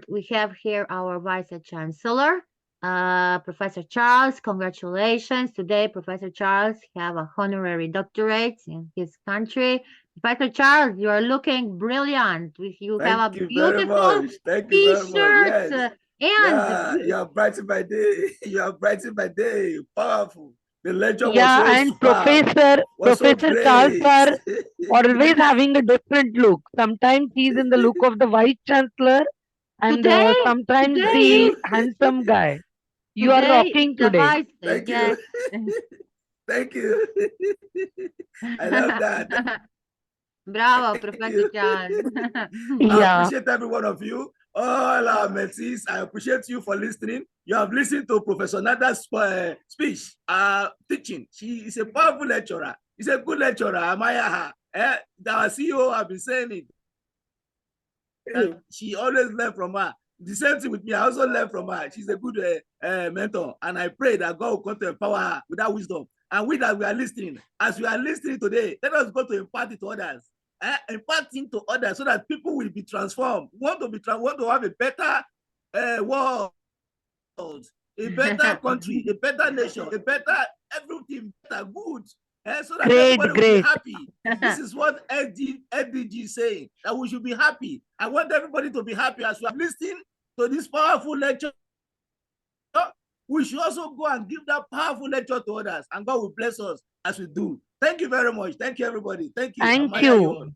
we have here our Vice Chancellor, Professor Charles. Congratulations. Today, Professor Charles have a honorary doctorate in his country. Professor Charles, you are looking brilliant. You have Thank a you very beautiful much. Thank you very much. T-shirt Yes. and Yeah, you have brightened my day. You have brightened my day. Powerful. The lecture was Yeah, so and superb. Was so Professor Charles great. are always having a different look. Sometimes he's in the look of the vice chancellor, and today, sometimes today Thank the you. is handsome guy. You are today is rocking the today. vice. Thank Yes. you. Thank you. I love that. Bravo, Thank Professor you. Charles. I Yeah, appreciate every one of you. All our mentees, I appreciate you for listening. You have listened to Professor Nada's speech, teaching. She is a powerful lecturer. She's a good lecturer. I admire her. Our CEO have been saying it. She always learn from her. The same thing with me. I also learn from her. She's a good mentor. And I pray that God will come to empower her with that wisdom. And with that, we are listening. As we are listening today, let us go to impart it to others. Imparting to others so that people will be transformed. Want to have a better world, a better country, a better nation, a better everything, better good, so that great, everybody will be great. happy. This is what LDG is saying, that we should be happy. I want everybody to be happy as we are listening to this powerful lecture. We should also go and give that powerful lecture to others, and God will bless us as we do. Thank you very much. Thank you, everybody. Thank you. I Thank admire you you. all.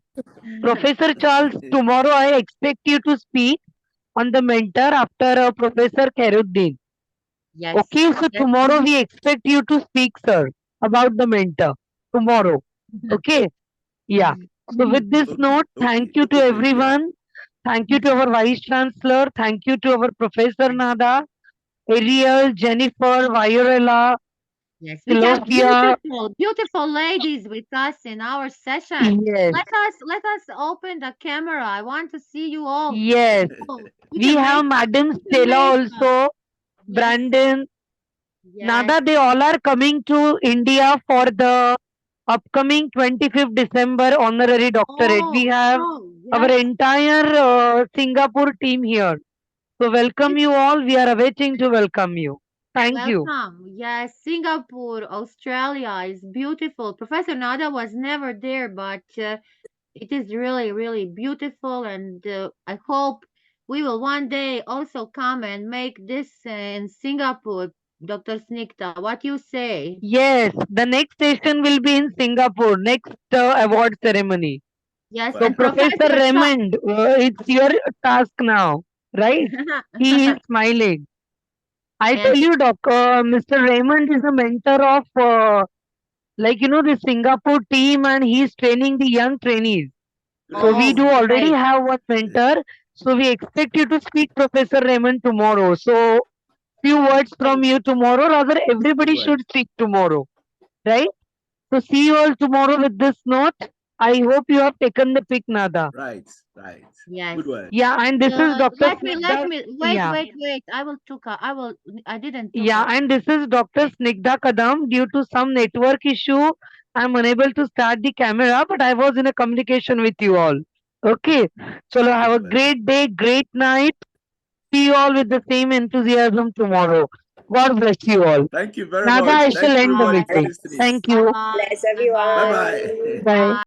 Professor Charles, tomorrow I expect you to speak on the mentor after Professor Kharuddin. Yes. Okay, so Yes. tomorrow we expect you to speak, sir, about the mentor. Tomorrow. Okay? Yeah. So with this note, thank Okay, you to okay, babe. Yeah. everyone. Thank you to our Vice Chancellor. Thank you to our Professor Nada, Ariel, Jennifer, Viorella, Yes, we have Philophia. beautiful, beautiful ladies with us in our session. Yes, Let us open the camera. I want to see you all. yes. Oh, We have Madam we can Stella make also, yes, Brandon, yes. Nada. They all are coming to India for the upcoming 25th December honorary doctorate. We Oh, have oh, our yes. entire Singapore team here. So welcome It's you all. We are awaiting to welcome you. Thank you. welcome. Yes, Singapore, Australia is beautiful. Professor Nada was never there, but it is really, really beautiful, and I hope we will one day also come and make this in Singapore. Dr. Snikta, what you say? Yes, the next session will be in Singapore, next award ceremony. Yes, So and Right. Professor Professor Raymond, it's your task now, right? He is smiling. I tell and you, Mr. Raymond is a mentor of, the Singapore team, and he's training the young trainees. So we Great. do oh, already great, have one mentor. So we expect you to speak, Professor Raymond, tomorrow. So few words from great. you tomorrow. Rather, Good everybody one. should speak tomorrow, right? So see you all tomorrow with this note. I hope you have taken the pick, Nada. Right. Right. Yes. Good one. Yeah, and this is Dr. Let Snigdha. me wait, Yeah, wait, wait. I didn't took yeah, a. and this is Dr. Snigdha Kadam. Due to some network issue, I'm unable to start the camera, but I was in a communication with you all. Okay, so have Good a one. great day, great night. See you all with the same enthusiasm tomorrow. God bless you all. Thank you very Nada, much. I Thank shall you, end the everybody, Bye, for meeting. listening. Thank bye, you. bye, Bless bye, Bye bye, everyone. bye. Bye. bye.